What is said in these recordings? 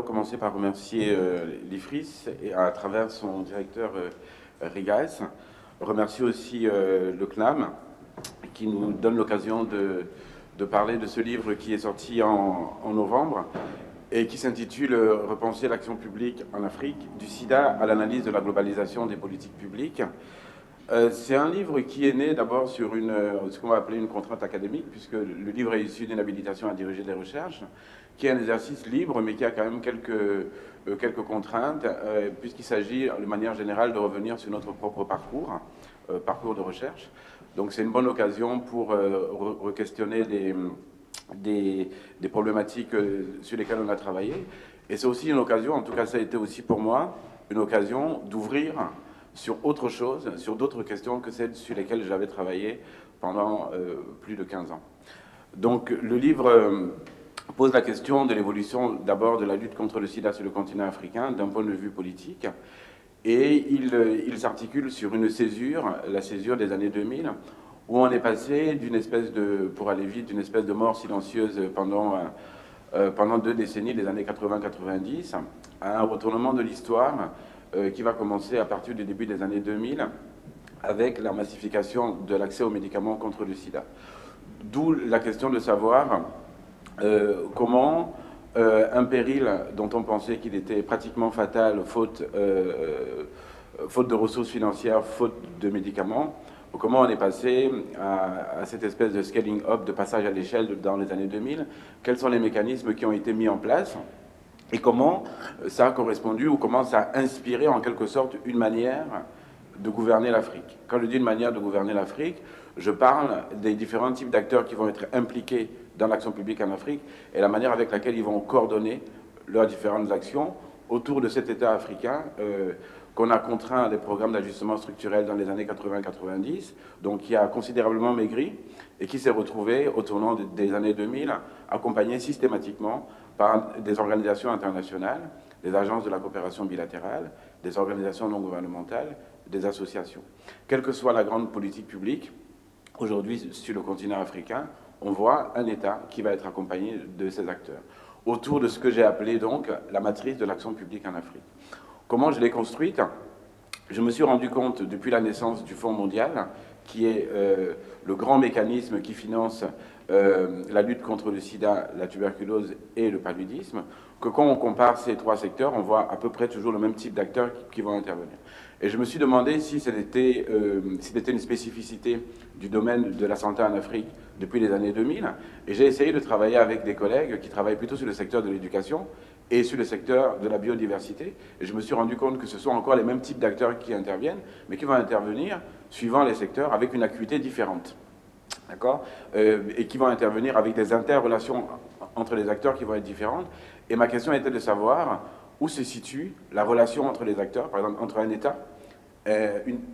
d'abord commencer par remercier l'IFRIS et à travers son directeur Rigaes. Remercier aussi le CNAM qui nous donne l'occasion de parler de ce livre qui est sorti en novembre et qui s'intitule Repenser l'action publique en Afrique, du sida à l'analyse de la globalisation des politiques publiques. C'est un livre qui est né d'abord sur ce qu'on va appeler une contrainte académique, puisque le livre est issu d'une habilitation à diriger des recherches, qui est un exercice libre, mais qui a quand même quelques contraintes, puisqu'il s'agit de manière générale de revenir sur notre propre parcours de recherche. Donc c'est une bonne occasion pour re-questionner des problématiques sur lesquelles on a travaillé. Et c'est aussi une occasion, en tout cas ça a été aussi pour moi, une occasion d'ouvrir sur autre chose, sur d'autres questions que celles sur lesquelles j'avais travaillé pendant plus de 15 ans. Donc le livre pose la question de l'évolution d'abord de la lutte contre le sida sur le continent africain d'un point de vue politique, et il s'articule sur une césure, la césure des années 2000, où on est passé d'une espèce de, pour aller vite, d'une espèce de mort silencieuse pendant 2 décennies, les années 80-90, à un retournement de l'histoire qui va commencer à partir du début des années 2000 avec la massification de l'accès aux médicaments contre le sida. D'où la question de savoir comment un péril dont on pensait qu'il était pratiquement fatal, faute de ressources financières, faute de médicaments, comment on est passé à cette espèce de scaling up, de passage à l'échelle dans les années 2000, quels sont les mécanismes qui ont été mis en place, et comment ça a correspondu ou comment ça a inspiré en quelque sorte une manière de gouverner l'Afrique. Quand je dis une manière de gouverner l'Afrique, je parle des différents types d'acteurs qui vont être impliqués dans l'action publique en Afrique et la manière avec laquelle ils vont coordonner leurs différentes actions autour de cet État africain qu'on a contraint à des programmes d'ajustement structurel dans les années 80-90, donc qui a considérablement maigri et qui s'est retrouvé au tournant des années 2000 accompagné systématiquement par des organisations internationales, des agences de la coopération bilatérale, des organisations non gouvernementales, des associations. Quelle que soit la grande politique publique, aujourd'hui sur le continent africain, on voit un État qui va être accompagné de ces acteurs, autour de ce que j'ai appelé donc la matrice de l'action publique en Afrique. Comment je l'ai construite? Je me suis rendu compte depuis la naissance du Fonds mondial, qui est le grand mécanisme qui finance la lutte contre le sida, la tuberculose et le paludisme, que quand on compare ces 3 secteurs, on voit à peu près toujours le même type d'acteurs qui vont intervenir. Et je me suis demandé si c'était une spécificité du domaine de la santé en Afrique depuis les années 2000, et j'ai essayé de travailler avec des collègues qui travaillent plutôt sur le secteur de l'éducation et sur le secteur de la biodiversité, et je me suis rendu compte que ce sont encore les mêmes types d'acteurs qui interviennent, mais qui vont intervenir suivant les secteurs avec une acuité différente. D'accord, et qui vont intervenir avec des interrelations entre les acteurs qui vont être différentes. Et ma question était de savoir où se situe la relation entre les acteurs, par exemple entre un État,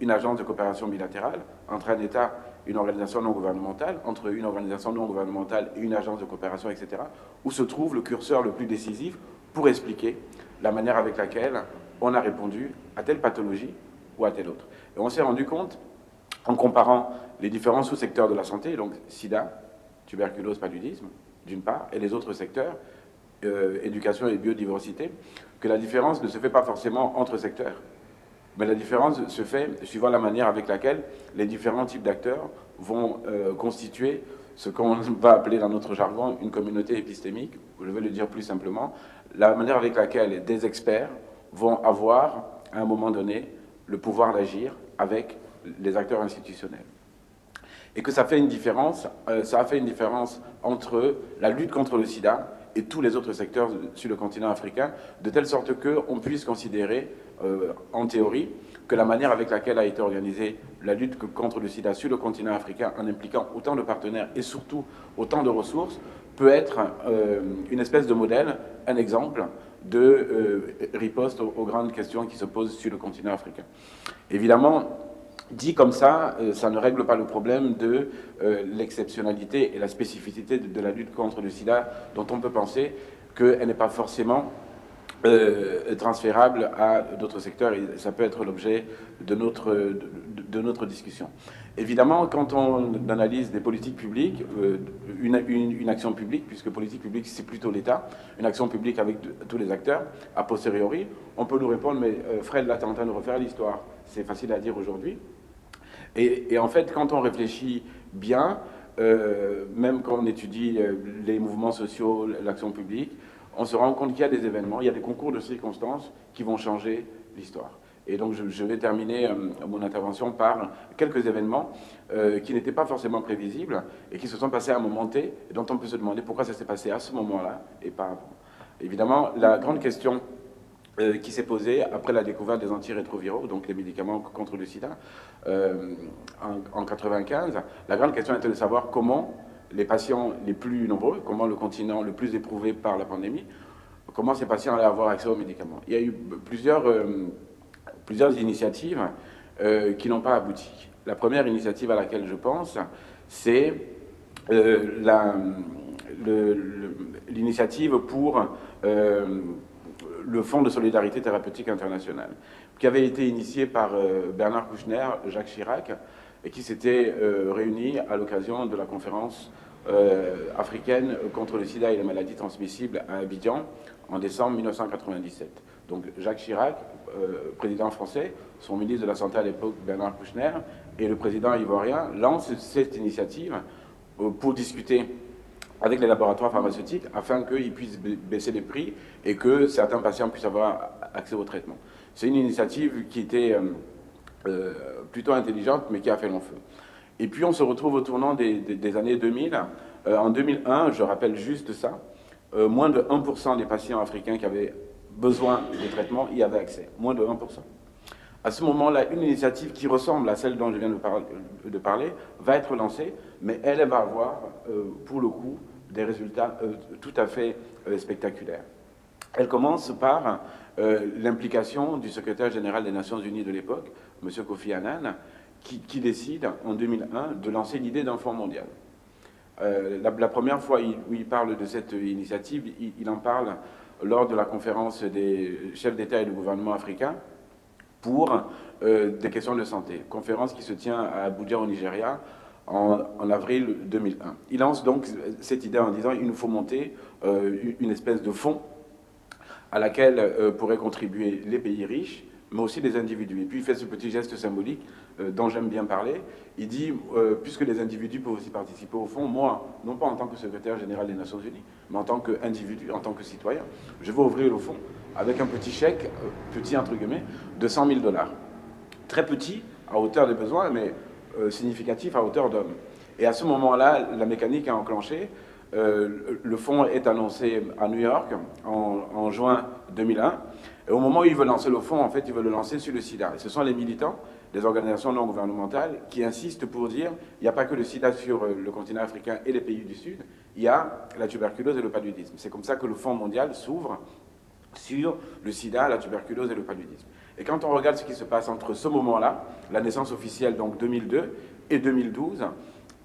une agence de coopération bilatérale, entre un État, une organisation non gouvernementale, entre une organisation non gouvernementale et une agence de coopération, etc., où se trouve le curseur le plus décisif pour expliquer la manière avec laquelle on a répondu à telle pathologie ou à telle autre. Et on s'est rendu compte, en comparant les différents sous-secteurs de la santé, donc sida, tuberculose, paludisme, d'une part, et les autres secteurs, éducation et biodiversité, que la différence ne se fait pas forcément entre secteurs, mais la différence se fait suivant la manière avec laquelle les différents types d'acteurs vont constituer ce qu'on va appeler dans notre jargon une communauté épistémique, ou je vais le dire plus simplement, la manière avec laquelle des experts vont avoir, à un moment donné, le pouvoir d'agir avec les acteurs institutionnels. Et que ça fait une différence, ça a fait une différence entre la lutte contre le sida et tous les autres secteurs sur le continent africain, de telle sorte qu'on puisse considérer, en théorie, que la manière avec laquelle a été organisée la lutte contre le sida sur le continent africain, en impliquant autant de partenaires et surtout autant de ressources, peut être une espèce de modèle, un exemple de riposte aux grandes questions qui se posent sur le continent africain. Évidemment, dit comme ça, ça ne règle pas le problème de l'exceptionnalité et la spécificité de la lutte contre le sida, dont on peut penser qu'elle n'est pas forcément transférable à d'autres secteurs, et ça peut être l'objet de notre discussion. Évidemment, quand on analyse des politiques publiques, une action publique, puisque politique publique c'est plutôt l'État, une action publique avec tous les acteurs, a posteriori, on peut nous répondre, mais Fred, là, tu es en train de refaire l'histoire. C'est facile à dire aujourd'hui. Et en fait, quand on réfléchit bien, même quand on étudie les mouvements sociaux, l'action publique, on se rend compte qu'il y a des événements, il y a des concours de circonstances qui vont changer l'histoire. Et donc je vais terminer mon intervention par quelques événements qui n'étaient pas forcément prévisibles et qui se sont passés à un moment T, et dont on peut se demander pourquoi ça s'est passé à ce moment-là et pas avant. Évidemment, la grande question qui s'est posée après la découverte des antirétroviraux, donc les médicaments contre le sida, en 1995, la grande question était de savoir comment les patients les plus nombreux, comment le continent le plus éprouvé par la pandémie, comment ces patients allaient avoir accès aux médicaments. Il y a eu plusieurs initiatives qui n'ont pas abouti. La première initiative à laquelle je pense, c'est l'initiative pour le Fonds de solidarité thérapeutique internationale, qui avait été initié par Bernard Kouchner, Jacques Chirac, et qui s'était réuni à l'occasion de la conférence africaine contre le sida et les maladies transmissibles à Abidjan en décembre 1997. Donc Jacques Chirac, président français, son ministre de la Santé à l'époque, Bernard Kouchner, et le président ivoirien lancent cette initiative pour discuter avec les laboratoires pharmaceutiques afin qu'ils puissent baisser les prix et que certains patients puissent avoir accès au traitement. C'est une initiative qui était plutôt intelligente, mais qui a fait long feu. Et puis on se retrouve au tournant des années 2000. En 2001, je rappelle juste ça, moins de 1% des patients africains qui avaient besoin de traitement y avaient accès. Moins de 1%. À ce moment-là, une initiative qui ressemble à celle dont je viens de parler va être lancée, mais elle va avoir, pour le coup, des résultats tout à fait spectaculaires. Elle commence par l'implication du secrétaire général des Nations Unies de l'époque, M. Kofi Annan, qui décide en 2001 de lancer l'idée d'un fonds mondial. La première fois où il parle de cette initiative, il en parle lors de la conférence des chefs d'État et de gouvernement africains pour des questions de santé. Conférence qui se tient à Abuja au Nigeria en avril 2001. Il lance donc cette idée en disant qu'il nous faut monter une espèce de fonds à laquelle pourraient contribuer les pays riches, mais aussi les individus. Et puis il fait ce petit geste symbolique dont j'aime bien parler. Il dit, puisque les individus peuvent aussi participer au fonds, moi, non pas en tant que secrétaire général des Nations Unies, mais en tant qu'individu, en tant que citoyen, je vais ouvrir le fonds avec un petit chèque, petit entre guillemets, de 100 000 $. Très petit à hauteur des besoins, mais significatif à hauteur d'hommes. Et à ce moment-là, la mécanique a enclenché. Le fonds est annoncé à New York en juin 2001. Et au moment où il veut lancer le fonds, en fait, il veut le lancer sur le sida. Et ce sont les militants des organisations non gouvernementales qui insistent pour dire il n'y a pas que le sida sur le continent africain et les pays du Sud, il y a la tuberculose et le paludisme. C'est comme ça que le Fonds mondial s'ouvre sur le sida, la tuberculose et le paludisme. Et quand on regarde ce qui se passe entre ce moment-là, la naissance officielle, donc 2002, et 2012,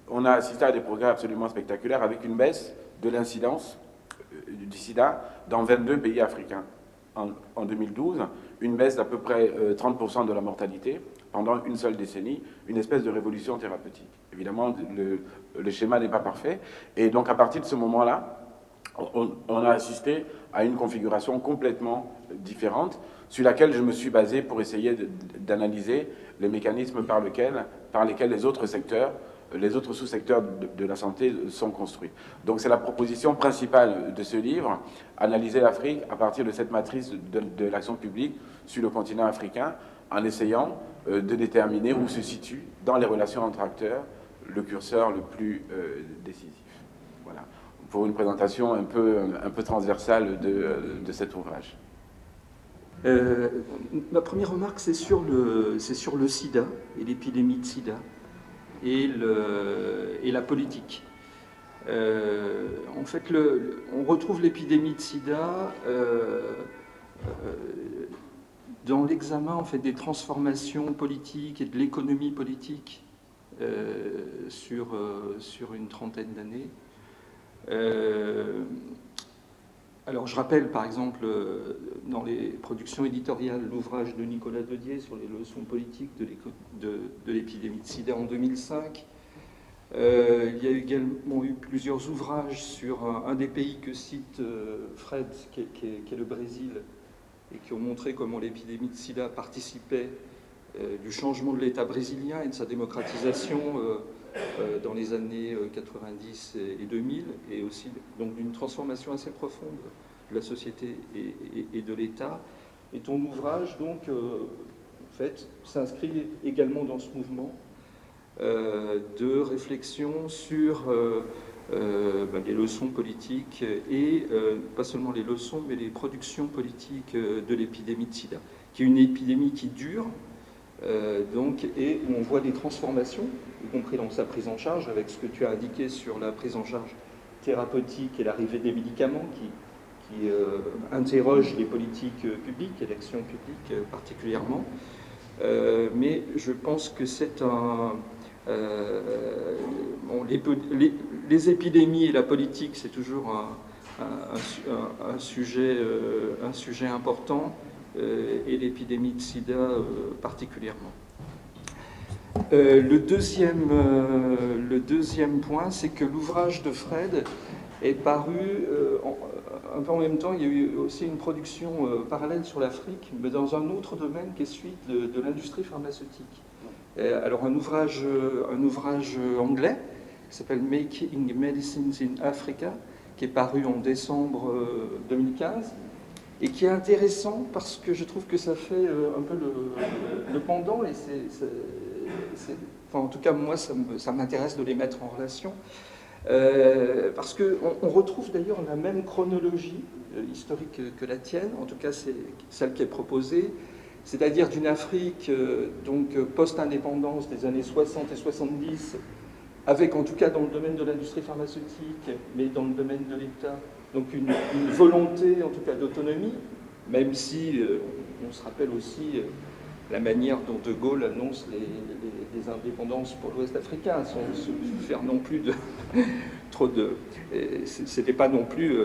on a assisté à des progrès absolument spectaculaires avec une baisse de l'incidence du sida dans 22 pays africains. En 2012, une baisse d'à peu près 30% de la mortalité pendant une seule décennie, une espèce de révolution thérapeutique. Évidemment, le schéma n'est pas parfait. Et donc, à partir de ce moment-là, on a assisté à une configuration complètement différente sur laquelle je me suis basé pour essayer d'analyser les mécanismes par lesquels les autres secteurs, les autres sous-secteurs de la santé sont construits. Donc c'est la proposition principale de ce livre, analyser l'Afrique à partir de cette matrice de l'action publique sur le continent africain, en essayant de déterminer où se situe dans les relations entre acteurs le curseur le plus décisif. Voilà, pour une présentation un peu transversale de cet ouvrage. Ma première remarque, c'est sur le sida et l'épidémie de sida et la politique. En fait, on retrouve l'épidémie de sida dans l'examen en fait, des transformations politiques et de l'économie politique sur une trentaine d'années. Alors je rappelle par exemple dans les productions éditoriales l'ouvrage de Nicolas Dedier sur les leçons politiques de l'épidémie de sida en 2005. Il y a également eu plusieurs ouvrages sur un des pays que cite Fred, qui est le Brésil, et qui ont montré comment l'épidémie de sida participait du changement de l'État brésilien et de sa démocratisation dans les années 90 et 2000, et aussi donc d'une transformation assez profonde de la société et de l'État. Et ton ouvrage, donc, en fait, s'inscrit également dans ce mouvement de réflexion sur les leçons politiques et pas seulement les leçons, mais les productions politiques de l'épidémie de sida, qui est une épidémie qui dure, donc, et où on voit des transformations, y compris dans sa prise en charge, avec ce que tu as indiqué sur la prise en charge thérapeutique et l'arrivée des médicaments qui interrogent les politiques publiques et l'action publique particulièrement. Mais je pense que c'est les épidémies et la politique, c'est toujours un sujet important, et l'épidémie de sida particulièrement. Le deuxième point, c'est que l'ouvrage de Fred est paru un peu en même temps. Il y a eu aussi une production parallèle sur l'Afrique, mais dans un autre domaine qui est celui de l'industrie pharmaceutique. Alors un ouvrage anglais qui s'appelle Making Medicines in Africa, qui est paru en décembre 2015, et qui est intéressant parce que je trouve que ça fait un peu le pendant, et en tout cas moi ça m'intéresse de les mettre en relation, parce qu'on retrouve d'ailleurs la même chronologie historique que la tienne, en tout cas c'est celle qui est proposée, c'est-à-dire d'une Afrique donc post-indépendance des années 60 et 70, avec en tout cas dans le domaine de l'industrie pharmaceutique, mais dans le domaine de l'État, donc une volonté en tout cas d'autonomie, même si on se rappelle aussi la manière dont De Gaulle annonce les indépendances pour l'Ouest africain, sans se faire non plus de trop de... C'était pas non plus...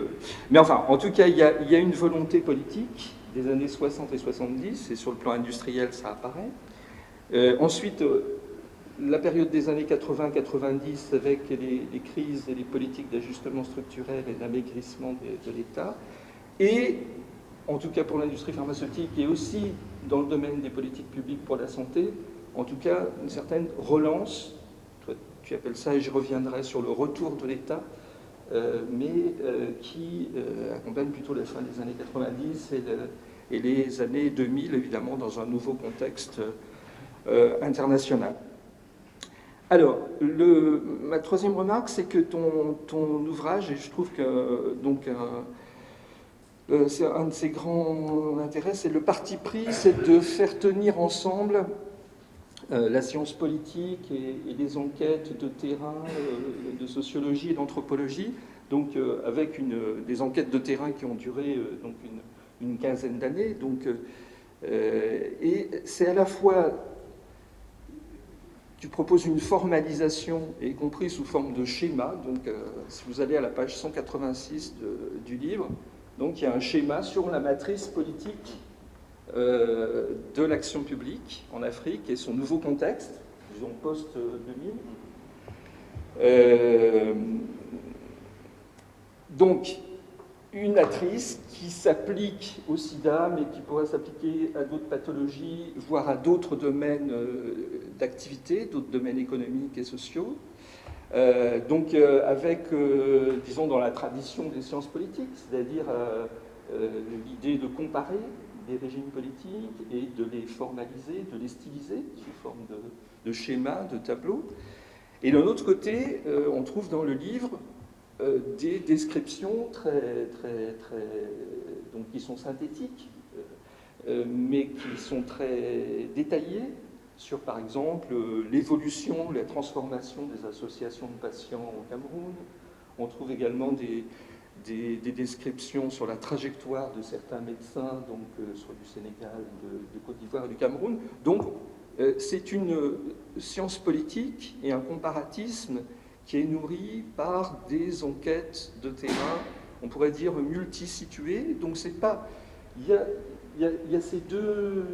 Mais enfin, en tout cas, il y a une volonté politique des années 60 et 70, et sur le plan industriel, ça apparaît. Ensuite, la période des années 80-90, avec les crises et les politiques d'ajustement structurel et d'amaigrissement de l'État, et en tout cas pour l'industrie pharmaceutique, et aussi dans le domaine des politiques publiques pour la santé, en tout cas une certaine relance, toi tu appelles ça, et je reviendrai sur le retour de l'État, mais qui accompagne plutôt la fin des années 90 et les années 2000, évidemment, dans un nouveau contexte international. Alors, ma troisième remarque, c'est que ton ouvrage, et je trouve que donc c'est un de ses grands intérêts, c'est le parti pris, c'est de faire tenir ensemble la science politique et les enquêtes de terrain, de sociologie et d'anthropologie, donc avec des enquêtes de terrain qui ont duré donc une quinzaine d'années. Donc, et c'est à la fois, tu proposes une formalisation, y compris sous forme de schéma. Donc, si vous allez à la page 186 du livre, donc il y a un schéma sur la matrice politique de l'action publique en Afrique et son nouveau contexte, disons post-2000. Donc, une matrice qui s'applique au sida, mais qui pourrait s'appliquer à d'autres pathologies, voire à d'autres domaines d'activité, d'autres domaines économiques et sociaux. Donc, avec, disons, dans la tradition des sciences politiques, c'est-à-dire l'idée de comparer des régimes politiques et de les formaliser, de les styliser sous forme de schémas, de tableaux. Et d'un autre côté, on trouve dans le livre des descriptions donc qui sont synthétiques, mais qui sont très détaillées sur, par exemple, l'évolution, la transformation des associations de patients au Cameroun. On trouve également des descriptions sur la trajectoire de certains médecins, donc soit du Sénégal, de Côte d'Ivoire et du Cameroun. Donc, c'est une science politique et un comparatisme qui est nourri par des enquêtes de terrain on pourrait dire, multisitué. Donc c'est pas... Il y a ces deux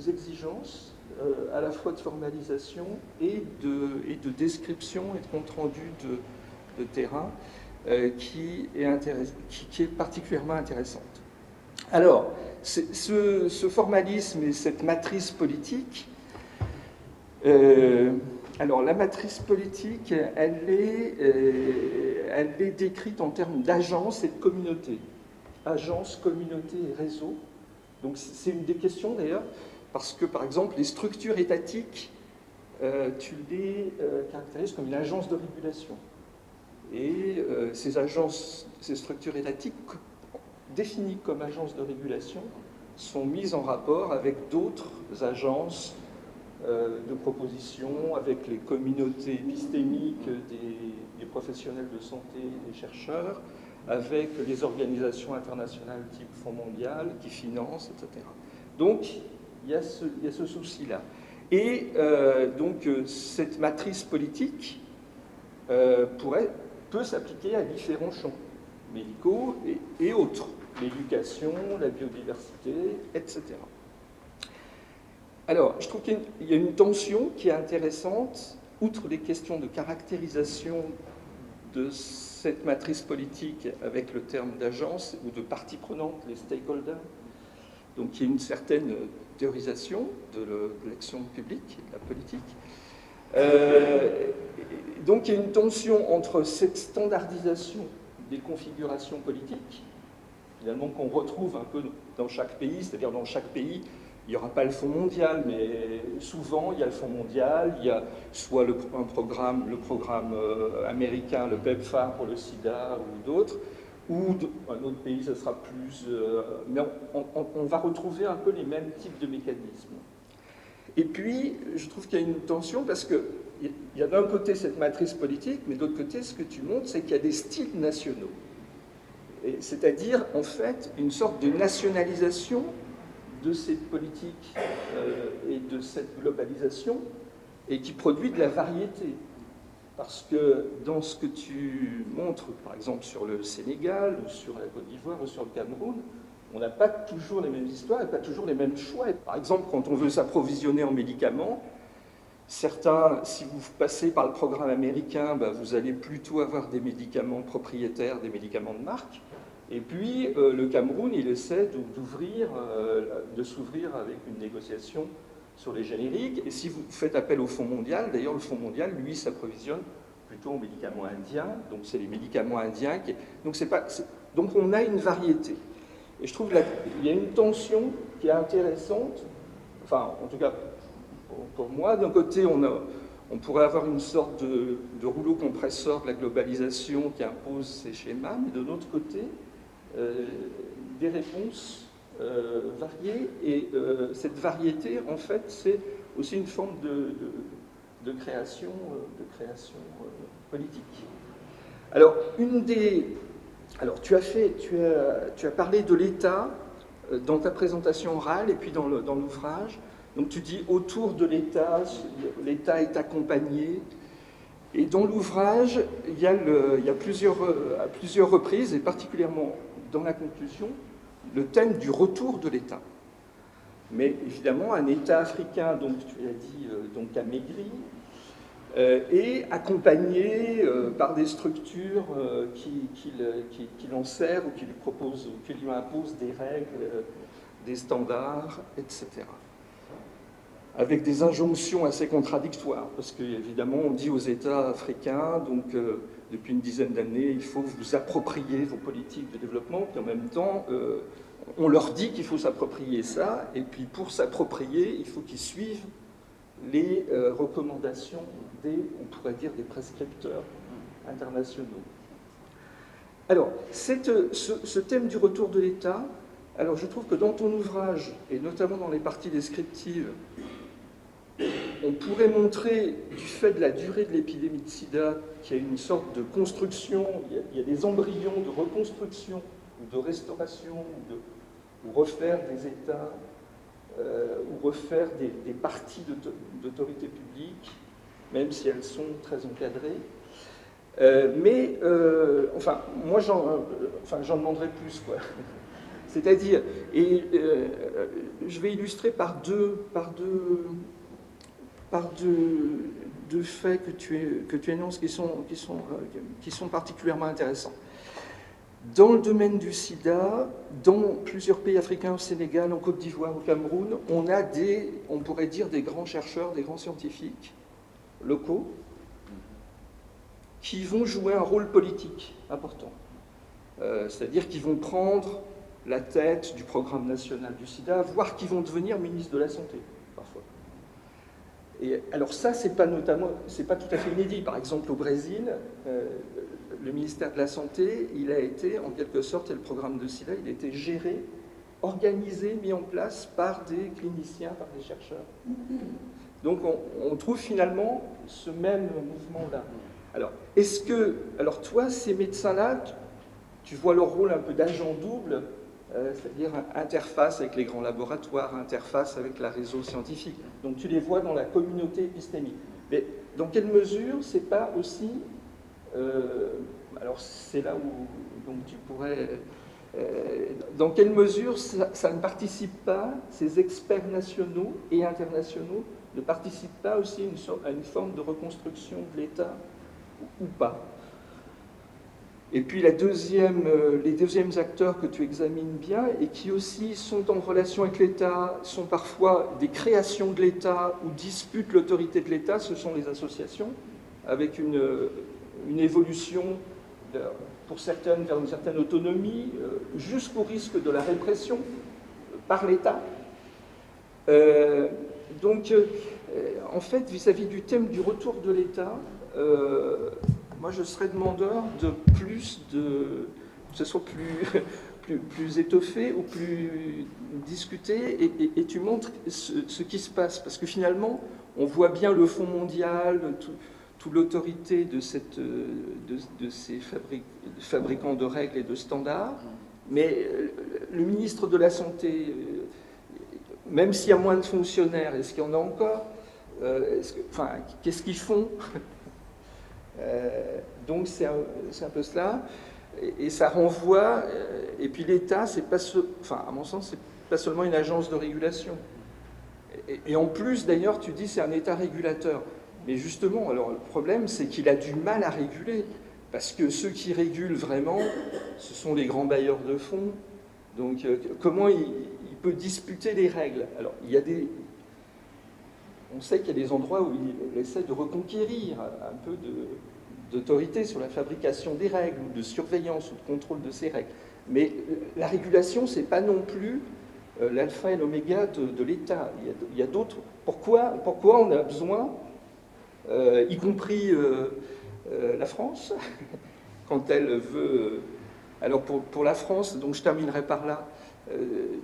exigences, à la fois de formalisation et de description et de compte-rendu de terrain, qui est particulièrement intéressante. Alors, ce formalisme et cette matrice politique, alors la matrice politique, elle est décrite en termes d'agence et de communauté. Agence, communauté et réseau. Donc c'est une des questions d'ailleurs, parce que par exemple les structures étatiques, tu les caractérises comme une agence de régulation. Et ces structures étatiques définies comme agences de régulation sont mises en rapport avec d'autres agences de proposition, avec les communautés épistémiques des professionnels de santé et des chercheurs, avec les organisations internationales type Fonds mondial qui financent, etc. Donc, il y a ce souci-là. Et donc, cette matrice politique peut s'appliquer à différents champs médicaux et autres, l'éducation, la biodiversité, etc. Alors, je trouve qu'il y a une tension qui est intéressante, outre les questions de caractérisation de cette matrice politique avec le terme d'agence ou de partie prenante, les stakeholders. Donc il y a une certaine théorisation de l'action publique, de la politique. Donc il y a une tension entre cette standardisation des configurations politiques, finalement qu'on retrouve un peu dans chaque pays, c'est-à-dire dans chaque pays, il n'y aura pas le Fonds mondial, mais souvent il y a le Fonds mondial, il y a soit le programme américain, le PEPFAR pour le sida ou d'autres, ou un autre pays, ce sera plus... mais on va retrouver un peu les mêmes types de mécanismes. Et puis, je trouve qu'il y a une tension parce qu'il y a d'un côté cette matrice politique, mais de l'autre côté, ce que tu montres, c'est qu'il y a des styles nationaux. C'est-à-dire, en fait, une sorte de nationalisation de ces politiques et de cette globalisation, et qui produit de la variété. Parce que dans ce que tu montres, par exemple sur le Sénégal, ou sur la Côte d'Ivoire, ou sur le Cameroun, on n'a pas toujours les mêmes histoires et pas toujours les mêmes choix. Par exemple, quand on veut s'approvisionner en médicaments, certains, si vous passez par le programme américain, vous allez plutôt avoir des médicaments propriétaires, des médicaments de marque. Et puis, le Cameroun, il essaie de s'ouvrir avec une négociation sur les génériques. Et si vous faites appel au Fonds mondial, d'ailleurs, le Fonds mondial, lui, s'approvisionne plutôt en médicaments indiens. Donc, c'est les médicaments indiens. Donc, on a une variété. Et je trouve qu'il y a une tension qui est intéressante. Enfin, en tout cas, pour moi, d'un côté, on pourrait avoir une sorte de rouleau compresseur de la globalisation qui impose ces schémas, mais de l'autre côté, des réponses variées. Et cette variété, en fait, c'est aussi une forme de création politique. Alors, tu as parlé de l'État dans ta présentation orale et puis dans l'ouvrage. Donc tu dis autour de l'État, l'État est accompagné. Et dans l'ouvrage, il y a à plusieurs reprises, et particulièrement dans la conclusion, le thème du retour de l'État. Mais évidemment, un État africain, donc tu l'as dit, donc amaigri, et accompagné par des structures qui l'enserrent ou qui lui proposent, ou qui lui imposent des règles, des standards, etc. Avec des injonctions assez contradictoires, parce qu'évidemment, on dit aux États africains, donc depuis une dizaine d'années, il faut vous approprier vos politiques de développement, puis en même temps, on leur dit qu'il faut s'approprier ça, et puis pour s'approprier, il faut qu'ils suivent les recommandations on pourrait dire, des prescripteurs internationaux. Alors, ce thème du retour de l'État, alors je trouve que dans ton ouvrage, et notamment dans les parties descriptives, on pourrait montrer, du fait de la durée de l'épidémie de sida, qu'il y a une sorte de construction, il y a des embryons de reconstruction, ou de restauration, ou refaire des États, ou refaire des parties d'autorité publique, même si elles sont très encadrées. Enfin, moi, j'en demanderai plus, quoi. C'est-à-dire, je vais illustrer par deux faits que tu énonces qui sont particulièrement intéressants. Dans le domaine du sida, dans plusieurs pays africains, au Sénégal, en Côte d'Ivoire, au Cameroun, on pourrait dire des grands chercheurs, des grands scientifiques locaux qui vont jouer un rôle politique important. C'est-à-dire qu'ils vont prendre la tête du programme national du sida, voire qui vont devenir ministres de la Santé, parfois. Et alors ça, c'est pas tout à fait inédit. Par exemple, au Brésil, le ministère de la Santé, il a été, en quelque sorte, et le programme de sida, il a été géré, organisé, mis en place par des cliniciens, par des chercheurs. Donc on trouve finalement ce même mouvement-là. Alors toi, ces médecins-là, tu vois leur rôle un peu d'agent double, c'est-à-dire interface avec les grands laboratoires, interface avec la réseau scientifique. Donc tu les vois dans la communauté épistémique. Mais dans quelle mesure c'est pas aussi... alors c'est là où donc, tu pourrais... dans quelle mesure ça ne participe pas, ces experts nationaux et internationaux ne participent pas aussi à une forme de reconstruction de l'État ou pas? Et puis les deuxièmes acteurs que tu examines bien et qui aussi sont en relation avec l'État, sont parfois des créations de l'État ou disputent l'autorité de l'État, ce sont les associations, avec une évolution pour certaines vers une certaine autonomie, jusqu'au risque de la répression par l'État. Donc, en fait, vis-à-vis du thème du retour de l'État, moi, je serais demandeur de que ce soit plus étoffé ou plus discuté, et tu montres ce qui se passe. Parce que finalement, on voit bien le Fonds mondial, toute l'autorité de ces fabricants de règles et de standards, mais le ministre de la Santé, même s'il y a moins de fonctionnaires, est-ce qu'il y en a encore? Qu'est-ce qu'ils font? Donc c'est un peu cela, et ça renvoie, et puis l'État, à mon sens, c'est pas seulement une agence de régulation. Et en plus, d'ailleurs, tu dis c'est un État régulateur. Mais justement, alors le problème, c'est qu'il a du mal à réguler, parce que ceux qui régulent vraiment, ce sont les grands bailleurs de fonds. Donc comment il peut disputer les règles? Alors on sait qu'il y a des endroits où il essaie de reconquérir un peu d'autorité sur la fabrication des règles, ou de surveillance, ou de contrôle de ces règles. Mais la régulation, c'est pas non plus l'alpha et l'oméga de l'État. Il y a d'autres... Pourquoi on a besoin, y compris la France, quand elle veut... Alors pour la France, donc je terminerai par là,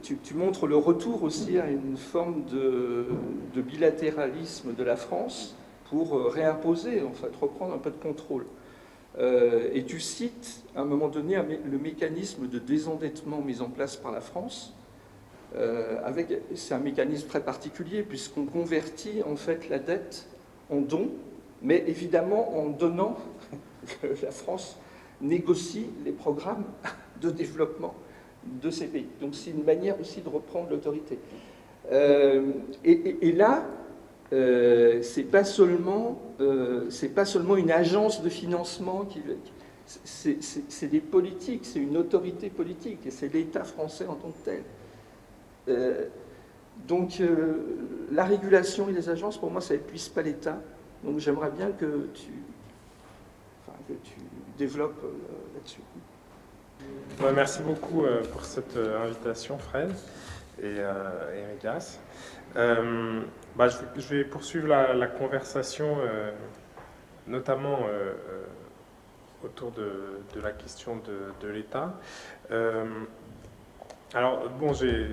tu montres le retour aussi à une forme de bilatéralisme de la France pour réimposer, en fait, reprendre un peu de contrôle. Et tu cites, à un moment donné, le mécanisme de désendettement mis en place par la France. C'est un mécanisme très particulier, puisqu'on convertit, en fait, la dette en dons, mais évidemment en donnant que la France négocie les programmes de développement de ces pays. Donc c'est une manière aussi de reprendre l'autorité. Et là, c'est pas seulement une agence de financement c'est des politiques, c'est une autorité politique, et c'est l'État français en tant que tel. Donc la régulation et les agences, pour moi, ça n'épuise pas l'État. Donc j'aimerais bien que tu développes là-dessus. Ouais, merci beaucoup pour cette invitation, Fred et Rigas. Je vais poursuivre la conversation, notamment autour de la question de l'État. Alors, bon, j'ai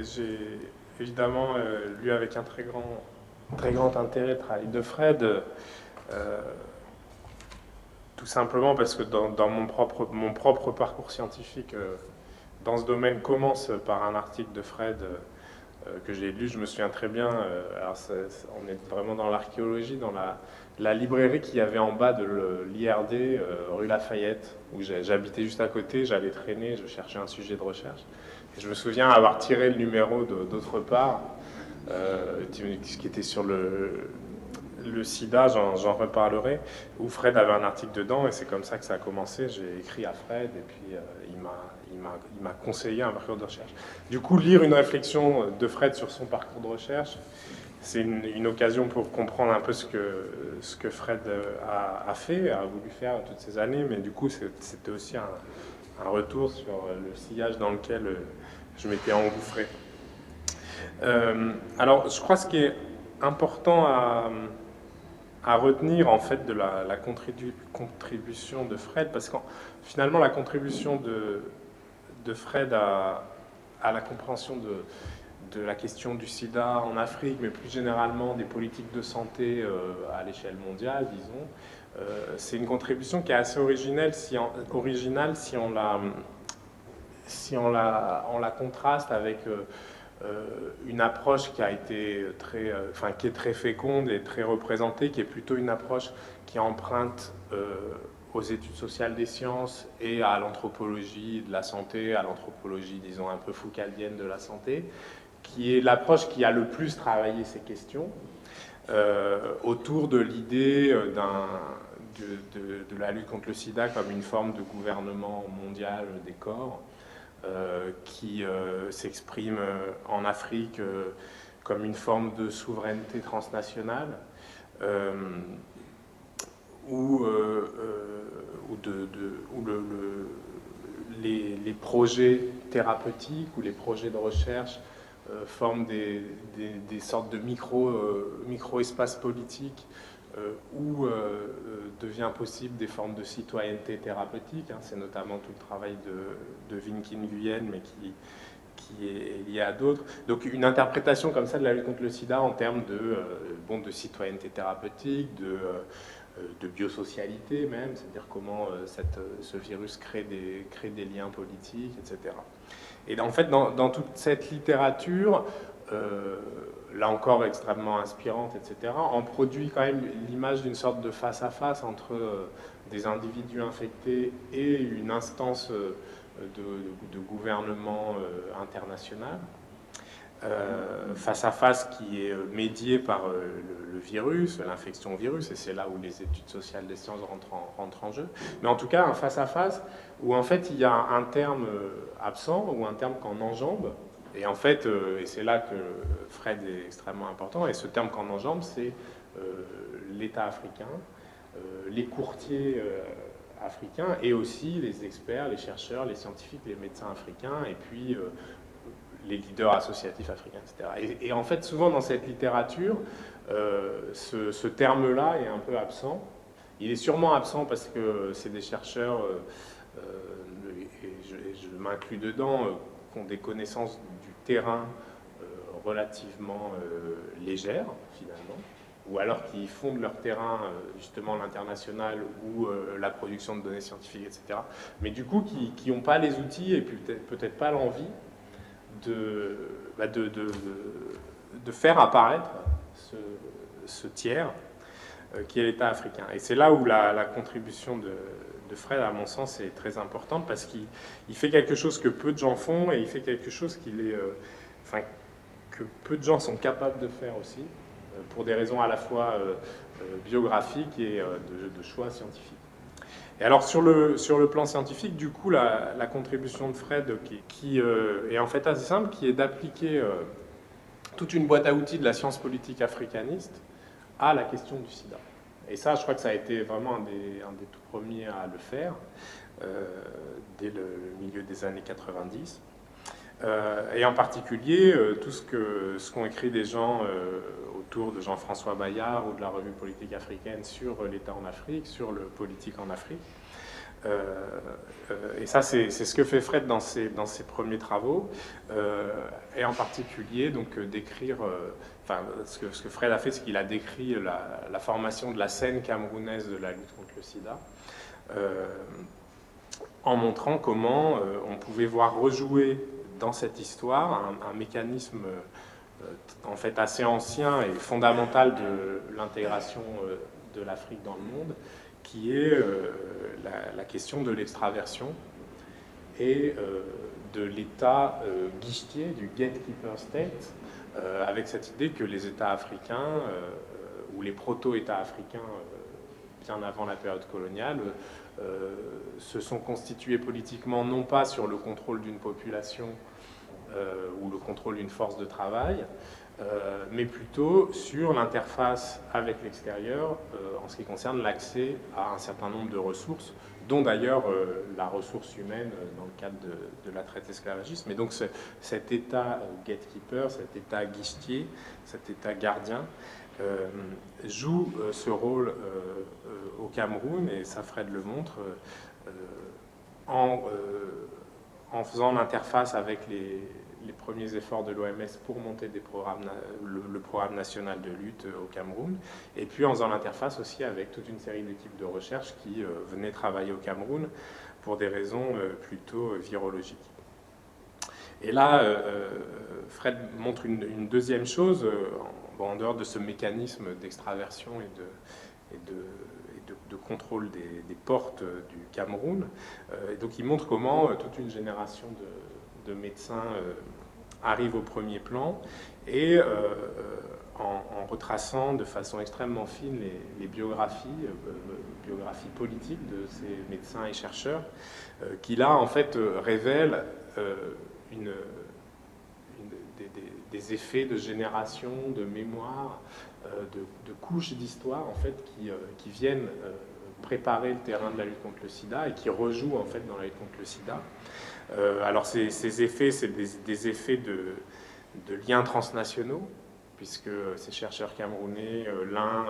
évidemment lu avec un très grand intérêt le travail de Fred, tout simplement parce que dans mon propre parcours scientifique dans ce domaine commence par un article de Fred que j'ai lu, je me souviens très bien, alors on est vraiment dans l'archéologie, dans la librairie qu'il y avait en bas de l'IRD, rue Lafayette, où j'habitais juste à côté, j'allais traîner, je cherchais un sujet de recherche. Et je me souviens avoir tiré le numéro d'autre part, qui était sur le sida, j'en reparlerai, où Fred avait un article dedans, et c'est comme ça que ça a commencé. J'ai écrit à Fred, et puis il m'a conseillé un parcours de recherche. Du coup, lire une réflexion de Fred sur son parcours de recherche, c'est une occasion pour comprendre un peu ce que Fred a fait, a voulu faire toutes ces années, mais du coup, c'était aussi un retour sur le sillage dans lequel je m'étais engouffré. Alors, je crois ce qui est important à retenir en fait de la contribution de Fred, parce que finalement la contribution de Fred à la compréhension de la question du sida en Afrique, mais plus généralement des politiques de santé à l'échelle mondiale, disons, c'est une contribution qui est assez originale si on la contraste avec une approche qui a été qui est très féconde et très représentée, qui est plutôt une approche qui emprunte aux études sociales des sciences et à l'anthropologie de la santé, à l'anthropologie, disons, un peu foucaldienne de la santé, qui est l'approche qui a le plus travaillé ces questions, autour de l'idée de la lutte contre le sida comme une forme de gouvernement mondial des corps, qui s'exprime en Afrique comme une forme de souveraineté transnationale, où les projets thérapeutiques ou les projets de recherche forment des sortes de micro-espaces politiques où devient possible des formes de citoyenneté thérapeutique. C'est notamment tout le travail de Vinkin Nguyen, mais qui est lié à d'autres. Donc une interprétation comme ça de la lutte contre le sida en termes de citoyenneté thérapeutique, de biosocialité même, c'est-à-dire comment ce virus crée des liens politiques, etc. Et en fait, dans toute cette littérature, là encore extrêmement inspirante, etc., on produit quand même l'image d'une sorte de face-à-face entre des individus infectés et une instance de gouvernement international, face-à-face qui est médié par le virus, l'infection au virus, et c'est là où les études sociales des sciences rentrent en jeu. Mais en tout cas, un face-à-face où en fait il y a un terme absent ou un terme qu'on enjambe. Et en fait, et c'est là que Fred est extrêmement important, et ce terme qu'on enjambe, c'est l'État africain, les courtiers africains, et aussi les experts, les chercheurs, les scientifiques, les médecins africains, et puis les leaders associatifs africains, etc. Et en fait, souvent dans cette littérature, ce terme-là est un peu absent. Il est sûrement absent parce que c'est des chercheurs, et je m'inclus dedans, qui ont des connaissances du terrain relativement légères, finalement, ou alors qui fondent leur terrain, justement l'international ou la production de données scientifiques, etc. Mais du coup, qui n'ont pas les outils et peut-être pas l'envie de faire apparaître ce tiers qui est l'État africain. Et c'est là où la contribution de Fred, à mon sens, est très importante, parce qu'il fait quelque chose que peu de gens font, et il fait quelque chose que peu de gens sont capables de faire aussi, pour des raisons à la fois biographiques et de choix scientifiques. Et alors sur le plan scientifique, du coup, la contribution de Fred, qui est en fait assez simple, qui est d'appliquer toute une boîte à outils de la science politique africaniste à la question du sida. Et ça, je crois que ça a été vraiment un des tout premiers à le faire, dès le milieu des années 90. Et en particulier, tout ce qu'ont écrit des gens autour de Jean-François Bayard ou de la revue politique africaine sur l'État en Afrique, sur le politique en Afrique. Et ça, c'est ce que fait Fred dans ses premiers travaux, et en particulier donc décrire, ce que Fred a fait, c'est qu'il a décrit la formation de la scène camerounaise de la lutte contre le sida, en montrant comment on pouvait voir rejouer dans cette histoire un mécanisme en fait assez ancien et fondamental de l'intégration de l'Afrique dans le monde, qui est la question de l'extraversion et de l'État guichetier, du gatekeeper state, avec cette idée que les États africains, ou les proto-États africains, bien avant la période coloniale, se sont constitués politiquement non pas sur le contrôle d'une population ou le contrôle d'une force de travail, mais plutôt sur l'interface avec l'extérieur en ce qui concerne l'accès à un certain nombre de ressources, dont d'ailleurs la ressource humaine dans le cadre de la traite esclavagiste. Mais donc cet État gatekeeper, cet État guichetier, cet État gardien, joue ce rôle au Cameroun, et Safred le montre, en faisant l'interface avec les premiers efforts de l'OMS pour monter le programme national de lutte au Cameroun, et puis en faisant l'interface aussi avec toute une série d'équipes de recherche qui venaient travailler au Cameroun pour des raisons plutôt virologiques. Et là, Fred montre une deuxième chose, en dehors de ce mécanisme d'extraversion et de contrôle des portes du Cameroun. Et donc il montre comment toute une génération de médecins arrive au premier plan, et en retraçant de façon extrêmement fine les biographies politiques de ces médecins et chercheurs, qui là en fait révèlent des effets de génération, de mémoire, de couches d'histoire en fait qui viennent préparer le terrain de la lutte contre le sida et qui rejouent en fait dans la lutte contre le sida. Alors ces effets, c'est des effets de liens transnationaux, puisque ces chercheurs camerounais, l'un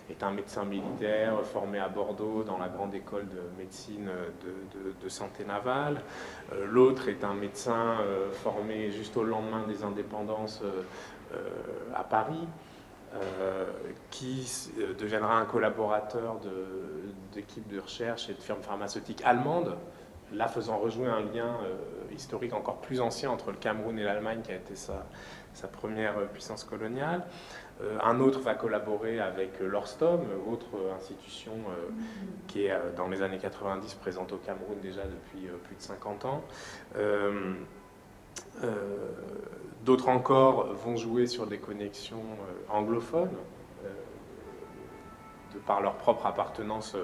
est un médecin militaire formé à Bordeaux dans la grande école de médecine de santé navale. L'autre est un médecin formé juste au lendemain des indépendances à Paris, qui deviendra un collaborateur d'équipes de recherche et de firmes pharmaceutiques allemandes, là faisant rejouer un lien historique encore plus ancien entre le Cameroun et l'Allemagne, qui a été sa première puissance coloniale. Un autre va collaborer avec l'Orstom, autre institution qui est dans les années 90 présente au Cameroun déjà depuis plus de 50 ans. D'autres encore vont jouer sur des connexions anglophones, de par leur propre appartenance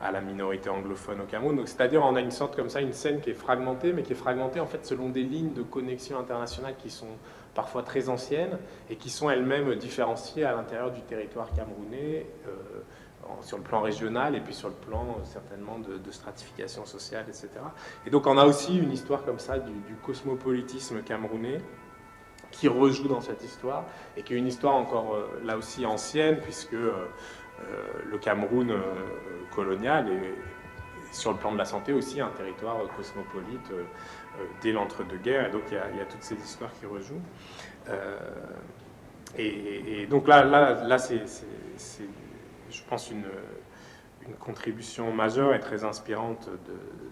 à la minorité anglophone au Cameroun. Donc, c'est-à-dire, on a une sorte comme ça, une scène qui est fragmentée, mais qui est fragmentée en fait selon des lignes de connexion internationale qui sont parfois très anciennes et qui sont elles-mêmes différenciées à l'intérieur du territoire camerounais, sur le plan régional et puis sur le plan certainement de stratification sociale, etc. Et donc, on a aussi une histoire comme ça du cosmopolitisme camerounais qui rejoue dans cette histoire et qui est une histoire encore là aussi ancienne, puisque le Cameroun colonial est, sur le plan de la santé aussi, un territoire cosmopolite dès l'entre-deux-guerres, et donc il y a toutes ces histoires qui rejouent. Et donc là c'est, je pense, une contribution majeure et très inspirante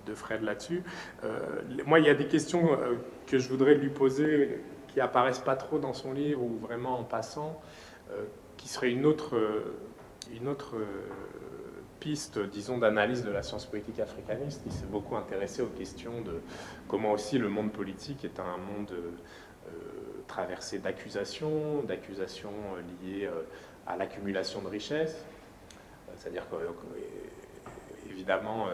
de Fred là-dessus. Moi, il y a des questions que je voudrais lui poser qui apparaissent pas trop dans son livre, ou vraiment en passant, qui serait une autre piste, disons, d'analyse de la science politique africaniste, qui s'est beaucoup intéressée aux questions de comment aussi le monde politique est un monde traversé d'accusations liées à l'accumulation de richesses. C'est-à-dire que, évidemment,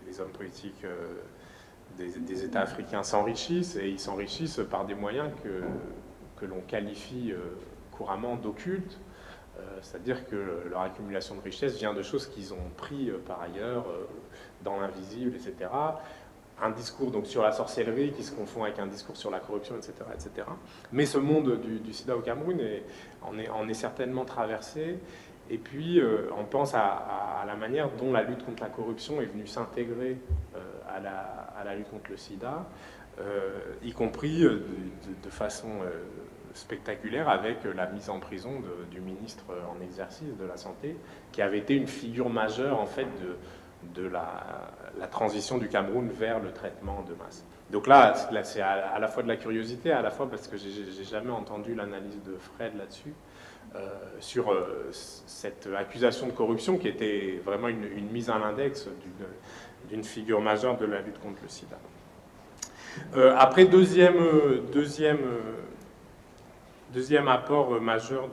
les hommes politiques des États africains s'enrichissent, et ils s'enrichissent par des moyens que l'on qualifie couramment d'occultes. C'est-à-dire que leur accumulation de richesses vient de choses qu'ils ont pris par ailleurs, dans l'invisible, etc. Un discours donc sur la sorcellerie qui se confond avec un discours sur la corruption, etc. etc. Mais ce monde du sida au Cameroun en est certainement traversé. Et puis, on pense à la manière dont la lutte contre la corruption est venue s'intégrer à la lutte contre le sida, y compris de façon spectaculaire avec la mise en prison du ministre en exercice de la Santé, qui avait été une figure majeure en fait de la transition du Cameroun vers le traitement de masse. Donc là c'est à la fois de la curiosité, à la fois parce que j'ai jamais entendu l'analyse de Fred là-dessus, sur cette accusation de corruption qui était vraiment une mise à l'index d'une figure majeure de la lutte contre le sida. Après, deuxième apport majeur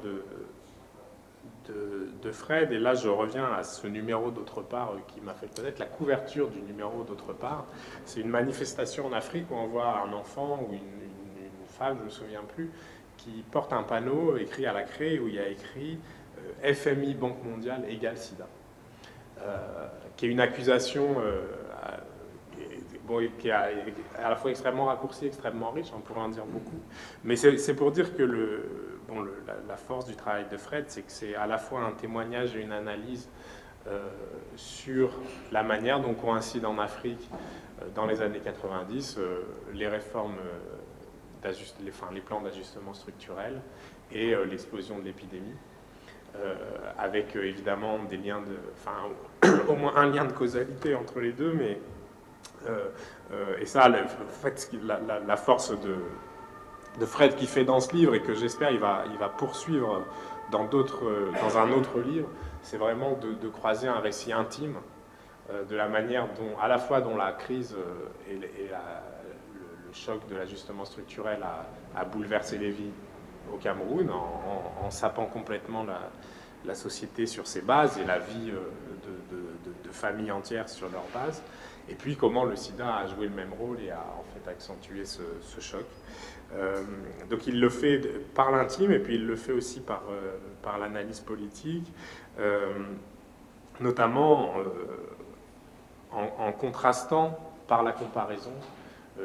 de Fred, et là je reviens à ce numéro d'autre part qui m'a fait connaître la couverture du numéro d'autre part. C'est une manifestation en Afrique où on voit un enfant ou une femme, je ne me souviens plus, qui porte un panneau écrit à la craie où il y a écrit FMI Banque mondiale égale sida, qui est une accusation qui est à la fois extrêmement raccourcie, extrêmement riche, on pourrait en dire beaucoup, mais c'est pour dire que la force du travail de Fred, c'est que c'est à la fois un témoignage et une analyse sur la manière dont coïncident en Afrique, dans les années 90, les réformes, les plans d'ajustement structurel et l'explosion de l'épidémie, avec évidemment des liens au moins un lien de causalité entre les deux, mais et ça, en fait, la force de Fred qui fait dans ce livre, et que j'espère il va poursuivre dans un autre livre, c'est vraiment de croiser un récit intime de la manière dont, à la fois dont la crise et le choc de l'ajustement structurel a bouleversé les vies au Cameroun, en sapant complètement la société sur ses bases et la vie de familles entières sur leurs bases, et puis comment le sida a joué le même rôle et a en fait accentué ce choc. Donc il le fait par l'intime, et puis il le fait aussi par l'analyse politique, notamment en contrastant par la comparaison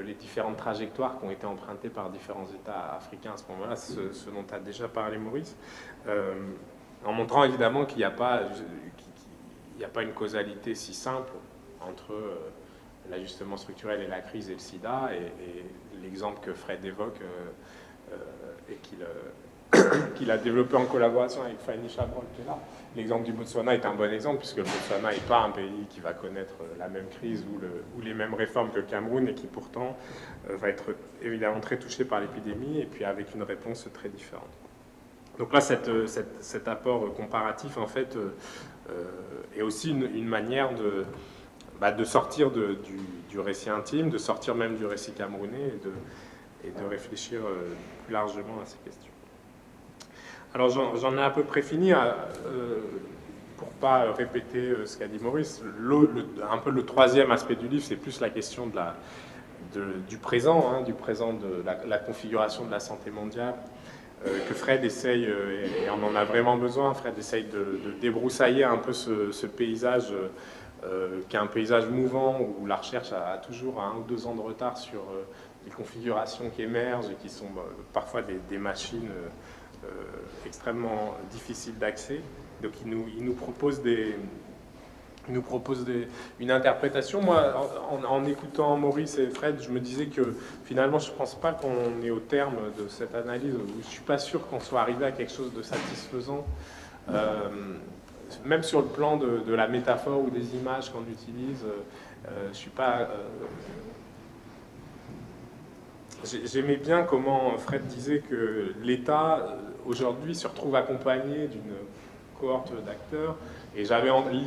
les différentes trajectoires qui ont été empruntées par différents États africains à ce moment-là, ce dont tu as déjà parlé, Maurice, en montrant évidemment qu'il n'y a pas une causalité si simple entre l'ajustement structurel et la crise et le sida, et l'exemple que Fred évoque et qu'il a développé en collaboration avec Fanny Chabrol qui est là. L'exemple du Botswana est un bon exemple, puisque le Botswana n'est pas un pays qui va connaître la même crise ou les mêmes réformes que le Cameroun, et qui pourtant va être évidemment très touché par l'épidémie, et puis avec une réponse très différente. Donc là, cet apport comparatif, en fait, est aussi une manière de sortir du récit intime, de sortir même du récit camerounais, et de réfléchir plus largement à ces questions. Alors j'en ai à peu près fini, pour ne pas répéter ce qu'a dit Maurice. Un peu le troisième aspect du livre, c'est plus la question du présent, du présent de la configuration de la santé mondiale, que Fred essaye, et on en a vraiment besoin, Fred essaye de débroussailler un peu ce paysage, qui est un paysage mouvant, où la recherche a toujours 1 ou 2 ans de retard sur les configurations qui émergent, et qui sont parfois des machines extrêmement difficiles d'accès. Donc il nous propose une interprétation. Moi, en écoutant Maurice et Fred, je me disais que finalement, je ne pense pas qu'on est au terme de cette analyse. Je ne suis pas sûr qu'on soit arrivé à quelque chose de satisfaisant, même sur le plan de la métaphore ou des images qu'on utilise. Je suis pas... J'aimais bien comment Fred disait que l'État, aujourd'hui, se retrouve accompagné d'une cohorte d'acteurs. Et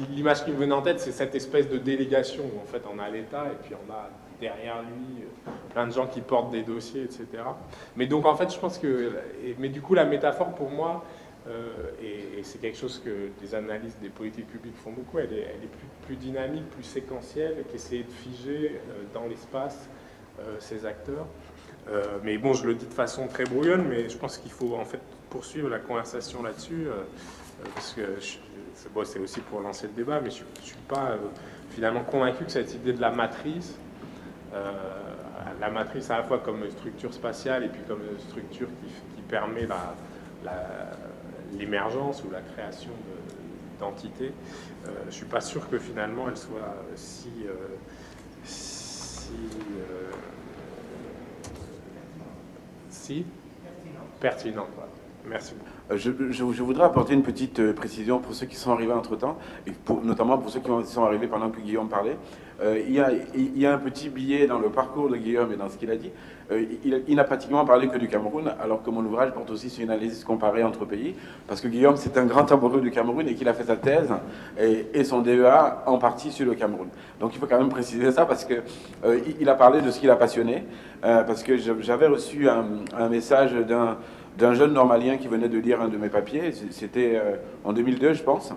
l'image qui me venait en tête, c'est cette espèce de délégation où en fait on a l'État, et puis on a derrière lui plein de gens qui portent des dossiers, etc. Mais donc en fait, je pense que... Mais du coup, la métaphore pour moi, et c'est quelque chose que des analystes des politiques publiques font beaucoup, elle est plus dynamique, plus séquentielle, qu'essayer de figer dans l'espace ces acteurs. Mais bon, je le dis de façon très brouillonne, mais je pense qu'il faut en fait poursuivre la conversation là-dessus, parce que c'est aussi pour lancer le débat, mais je ne suis pas finalement convaincu que cette idée de la matrice à la fois comme structure spatiale et puis comme structure qui permet l'émergence ou la création d'entités, je ne suis pas sûr que finalement elle soit si pertinente. Voilà. Merci beaucoup. Je voudrais apporter une petite précision pour ceux qui sont arrivés entre-temps, et notamment pour ceux qui sont arrivés pendant que Guillaume parlait. Il y a un petit billet dans le parcours de Guillaume et dans ce qu'il a dit. Il n'a pratiquement parlé que du Cameroun, alors que mon ouvrage porte aussi sur une analyse comparée entre pays, parce que Guillaume, c'est un grand amoureux du Cameroun et qu'il a fait sa thèse et son DEA en partie sur le Cameroun. Donc il faut quand même préciser ça, parce que il a parlé de ce qui l'a passionné, parce que j'avais reçu un message d'un jeune normalien qui venait de lire un de mes papiers, c'était en 2002 je pense,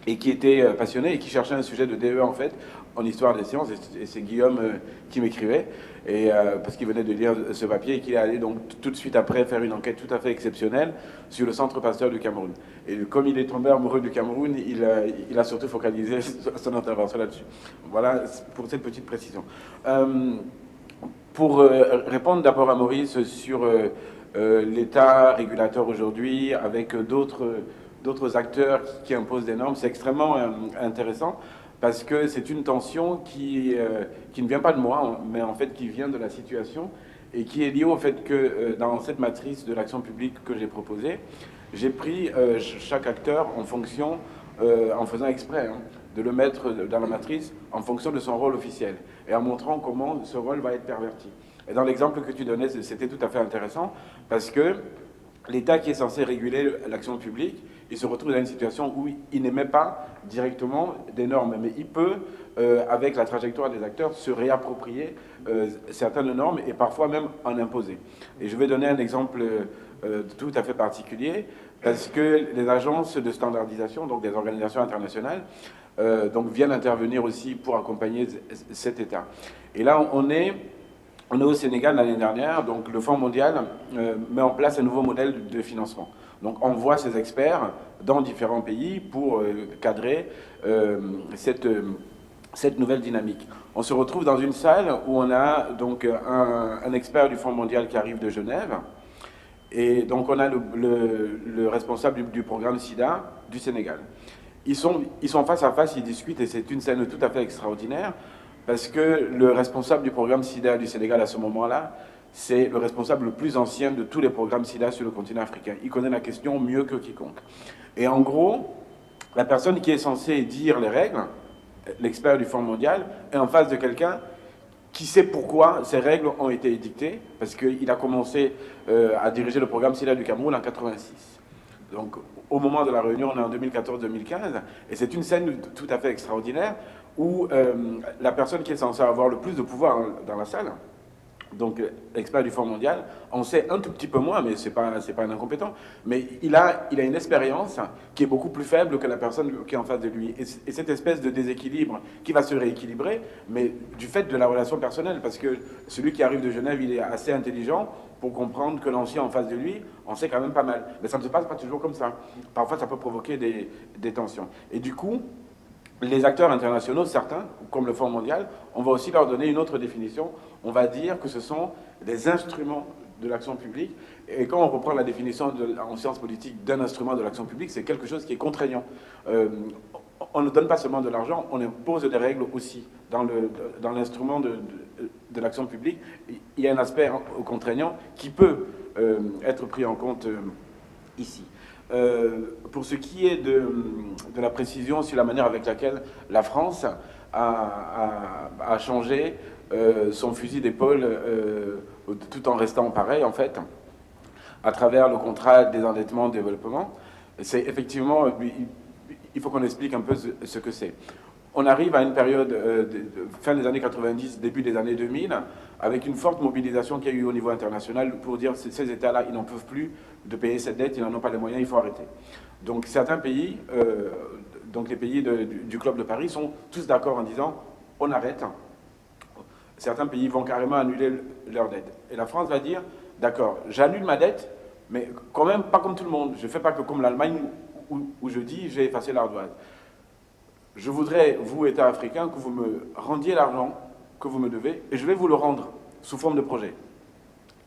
et qui était passionné et qui cherchait un sujet de DE en fait, en histoire des sciences, et c'est Guillaume qui m'écrivait, et parce qu'il venait de lire ce papier et qu'il est allé donc tout de suite après faire une enquête tout à fait exceptionnelle sur le Centre Pasteur du Cameroun. Et comme il est tombé amoureux du Cameroun, il a surtout focalisé son intervention là-dessus. Voilà pour cette petite précision. Pour répondre d'abord à Maurice sur l'État régulateur aujourd'hui, avec d'autres acteurs qui imposent des normes, c'est extrêmement intéressant, parce que c'est une tension qui ne vient pas de moi, mais en fait qui vient de la situation, et qui est liée au fait que dans cette matrice de l'action publique que j'ai proposée, j'ai pris chaque acteur en fonction, en faisant exprès, de le mettre dans la matrice en fonction de son rôle officiel, et en montrant comment ce rôle va être perverti. Et dans l'exemple que tu donnais, c'était tout à fait intéressant, parce que l'État qui est censé réguler l'action publique, il se retrouve dans une situation où il n'émet pas directement des normes, mais il peut, avec la trajectoire des acteurs, se réapproprier certaines normes et parfois même en imposer. Et je vais donner un exemple tout à fait particulier, parce que les agences de standardisation, donc des organisations internationales, donc viennent intervenir aussi pour accompagner cet État. Et là, on est au Sénégal l'année dernière, donc le Fonds mondial met en place un nouveau modèle de financement. Donc on envoie ses experts dans différents pays pour cadrer cette nouvelle dynamique. On se retrouve dans une salle où on a donc un expert du Fonds mondial qui arrive de Genève, et donc on a le responsable du programme SIDA du Sénégal. Ils sont face à face, ils discutent, et c'est une scène tout à fait extraordinaire, parce que le responsable du programme SIDA du Sénégal à ce moment-là, c'est le responsable le plus ancien de tous les programmes SIDA sur le continent africain. Il connaît la question mieux que quiconque. Et en gros, la personne qui est censée dire les règles, l'expert du Fonds mondial, est en face de quelqu'un qui sait pourquoi ces règles ont été édictées, parce qu'il a commencé à diriger le programme SIDA du Cameroun en 86. Donc, au moment de la réunion, on est en 2014-2015, et c'est une scène tout à fait extraordinaire, où la personne qui est censée avoir le plus de pouvoir dans la salle, donc l'expert du Fonds mondial, en sait un tout petit peu moins, mais c'est pas un incompétent, mais il a une expérience qui est beaucoup plus faible que la personne qui est en face de lui. Et cette espèce de déséquilibre qui va se rééquilibrer, mais du fait de la relation personnelle, parce que celui qui arrive de Genève, il est assez intelligent pour comprendre que l'ancien en face de lui en sait quand même pas mal. Mais ça ne se passe pas toujours comme ça. Parfois, ça peut provoquer des tensions. Et du coup, les acteurs internationaux, certains, comme le Fonds mondial, on va aussi leur donner une autre définition. On va dire que ce sont des instruments de l'action publique. Et quand on reprend la définition en sciences politiques d'un instrument de l'action publique, c'est quelque chose qui est contraignant. On ne donne pas seulement de l'argent, on impose des règles aussi. Dans l'instrument de l'action publique, il y a un aspect contraignant qui peut être pris en compte ici. Pour ce qui est de la précision sur la manière avec laquelle la France a changé son fusil d'épaule tout en restant pareil, en fait, à travers le contrat désendettement développement, c'est effectivement, il faut qu'on explique un peu ce que c'est. On arrive à une période fin des années 90, début des années 2000, avec une forte mobilisation qu'il y a eu au niveau international pour dire que ces États-là, ils n'en peuvent plus de payer cette dette, ils n'en ont pas les moyens, il faut arrêter. Donc certains pays, donc les pays du Club de Paris, sont tous d'accord en disant on arrête. Certains pays vont carrément annuler leur dette. Et la France va dire d'accord, j'annule ma dette, mais quand même pas comme tout le monde. Je ne fais pas que comme l'Allemagne où je dis j'ai effacé l'ardoise. Je voudrais, vous, État africain, que vous me rendiez l'argent que vous me devez, et je vais vous le rendre sous forme de projet.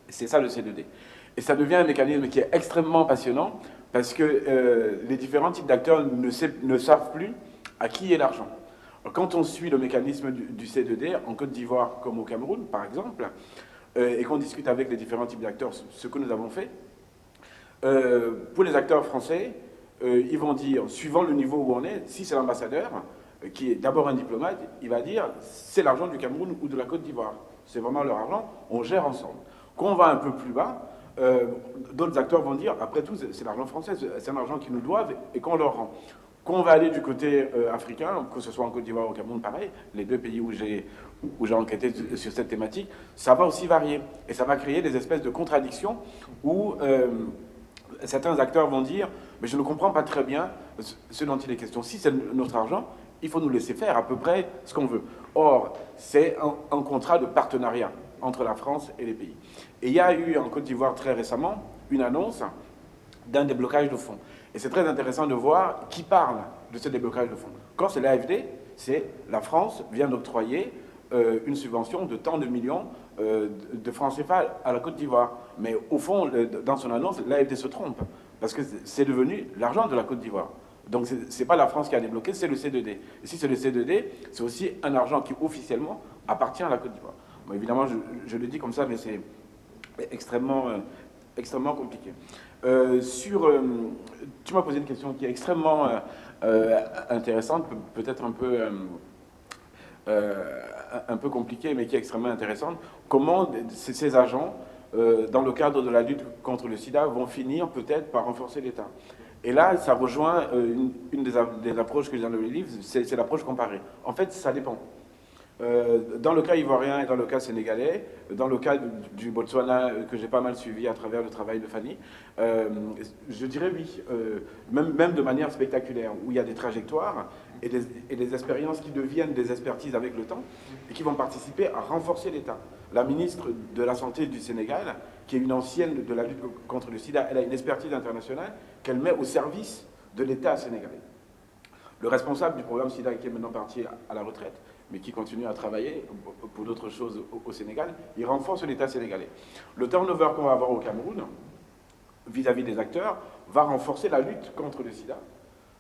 C'est ça le C2D. Et ça devient un mécanisme qui est extrêmement passionnant, parce que les différents types d'acteurs ne savent plus à qui est l'argent. Quand on suit le mécanisme du C2D, en Côte d'Ivoire comme au Cameroun, par exemple, et qu'on discute avec les différents types d'acteurs, ce que nous avons fait, Pour les acteurs français, ils vont dire, suivant le niveau où on est, si c'est l'ambassadeur, qui est d'abord un diplomate, il va dire c'est l'argent du Cameroun ou de la Côte d'Ivoire. C'est vraiment leur argent, on gère ensemble. Quand on va un peu plus bas, d'autres acteurs vont dire après tout, c'est l'argent français, c'est un argent qu'ils nous doivent et qu'on leur rend. Quand on va aller du côté africain, que ce soit en Côte d'Ivoire ou au Cameroun, pareil, les deux pays où j'ai enquêté sur cette thématique, ça va aussi varier. Et ça va créer des espèces de contradictions où certains acteurs vont dire mais je ne comprends pas très bien ce dont il est question. Si c'est notre argent, il faut nous laisser faire à peu près ce qu'on veut. Or, c'est un contrat de partenariat entre la France et les pays. Et il y a eu en Côte d'Ivoire très récemment une annonce d'un déblocage de fonds. Et c'est très intéressant de voir qui parle de ce déblocage de fonds. Quand c'est l'AFD, c'est la France vient d'octroyer une subvention de tant de millions de francs CFA à la Côte d'Ivoire. Mais au fond, dans son annonce, l'AFD se trompe, parce que c'est devenu l'argent de la Côte d'Ivoire. Donc ce n'est pas la France qui a débloqué, c'est le C2D. Et si c'est le C2D, c'est aussi un argent qui officiellement appartient à la Côte d'Ivoire. Bon, évidemment, je le dis comme ça, mais c'est extrêmement compliqué. Tu m'as posé une question qui est extrêmement intéressante, peut-être un peu compliquée, mais qui est extrêmement intéressante. Comment ces agents, dans le cadre de la lutte contre le sida, vont finir peut-être par renforcer l'État. Et là, ça rejoint une des approches que j'ai dans le livre, c'est l'approche comparée. En fait, ça dépend. Dans le cas ivoirien et dans le cas sénégalais, dans le cas du Botswana que j'ai pas mal suivi à travers le travail de Fanny, je dirais oui, même de manière spectaculaire, où il y a des trajectoires et des expériences qui deviennent des expertises avec le temps et qui vont participer à renforcer l'État. La ministre de la Santé du Sénégal, qui est une ancienne de la lutte contre le sida, elle a une expertise internationale qu'elle met au service de l'État sénégalais. Le responsable du programme SIDA, qui est maintenant parti à la retraite, mais qui continue à travailler pour d'autres choses au Sénégal, il renforce l'État sénégalais. Le turnover qu'on va avoir au Cameroun, vis-à-vis des acteurs, va renforcer la lutte contre le sida,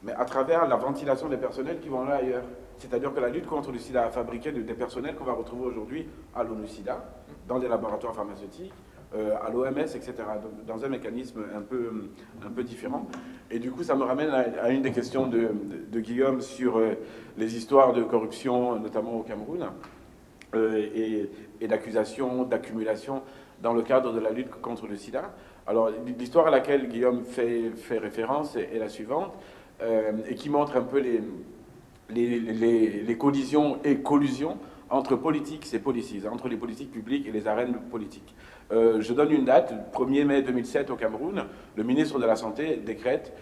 mais à travers la ventilation des personnels qui vont là ailleurs. C'est-à-dire que la lutte contre le sida a fabriqué des personnels qu'on va retrouver aujourd'hui à l'ONU-SIDA, dans des laboratoires pharmaceutiques, à l'OMS, etc., dans un mécanisme un peu différent. Et du coup, ça me ramène à une des questions de Guillaume sur les histoires de corruption, notamment au Cameroun, et d'accusations, d'accumulation dans le cadre de la lutte contre le sida. Alors, l'histoire à laquelle Guillaume fait référence est la suivante, et qui montre un peu les collisions et collusions entre politiques et policies, entre les politiques publiques et les arènes politiques. Je donne une date, 1er mai 2007 au Cameroun, le ministre de la Santé décrète,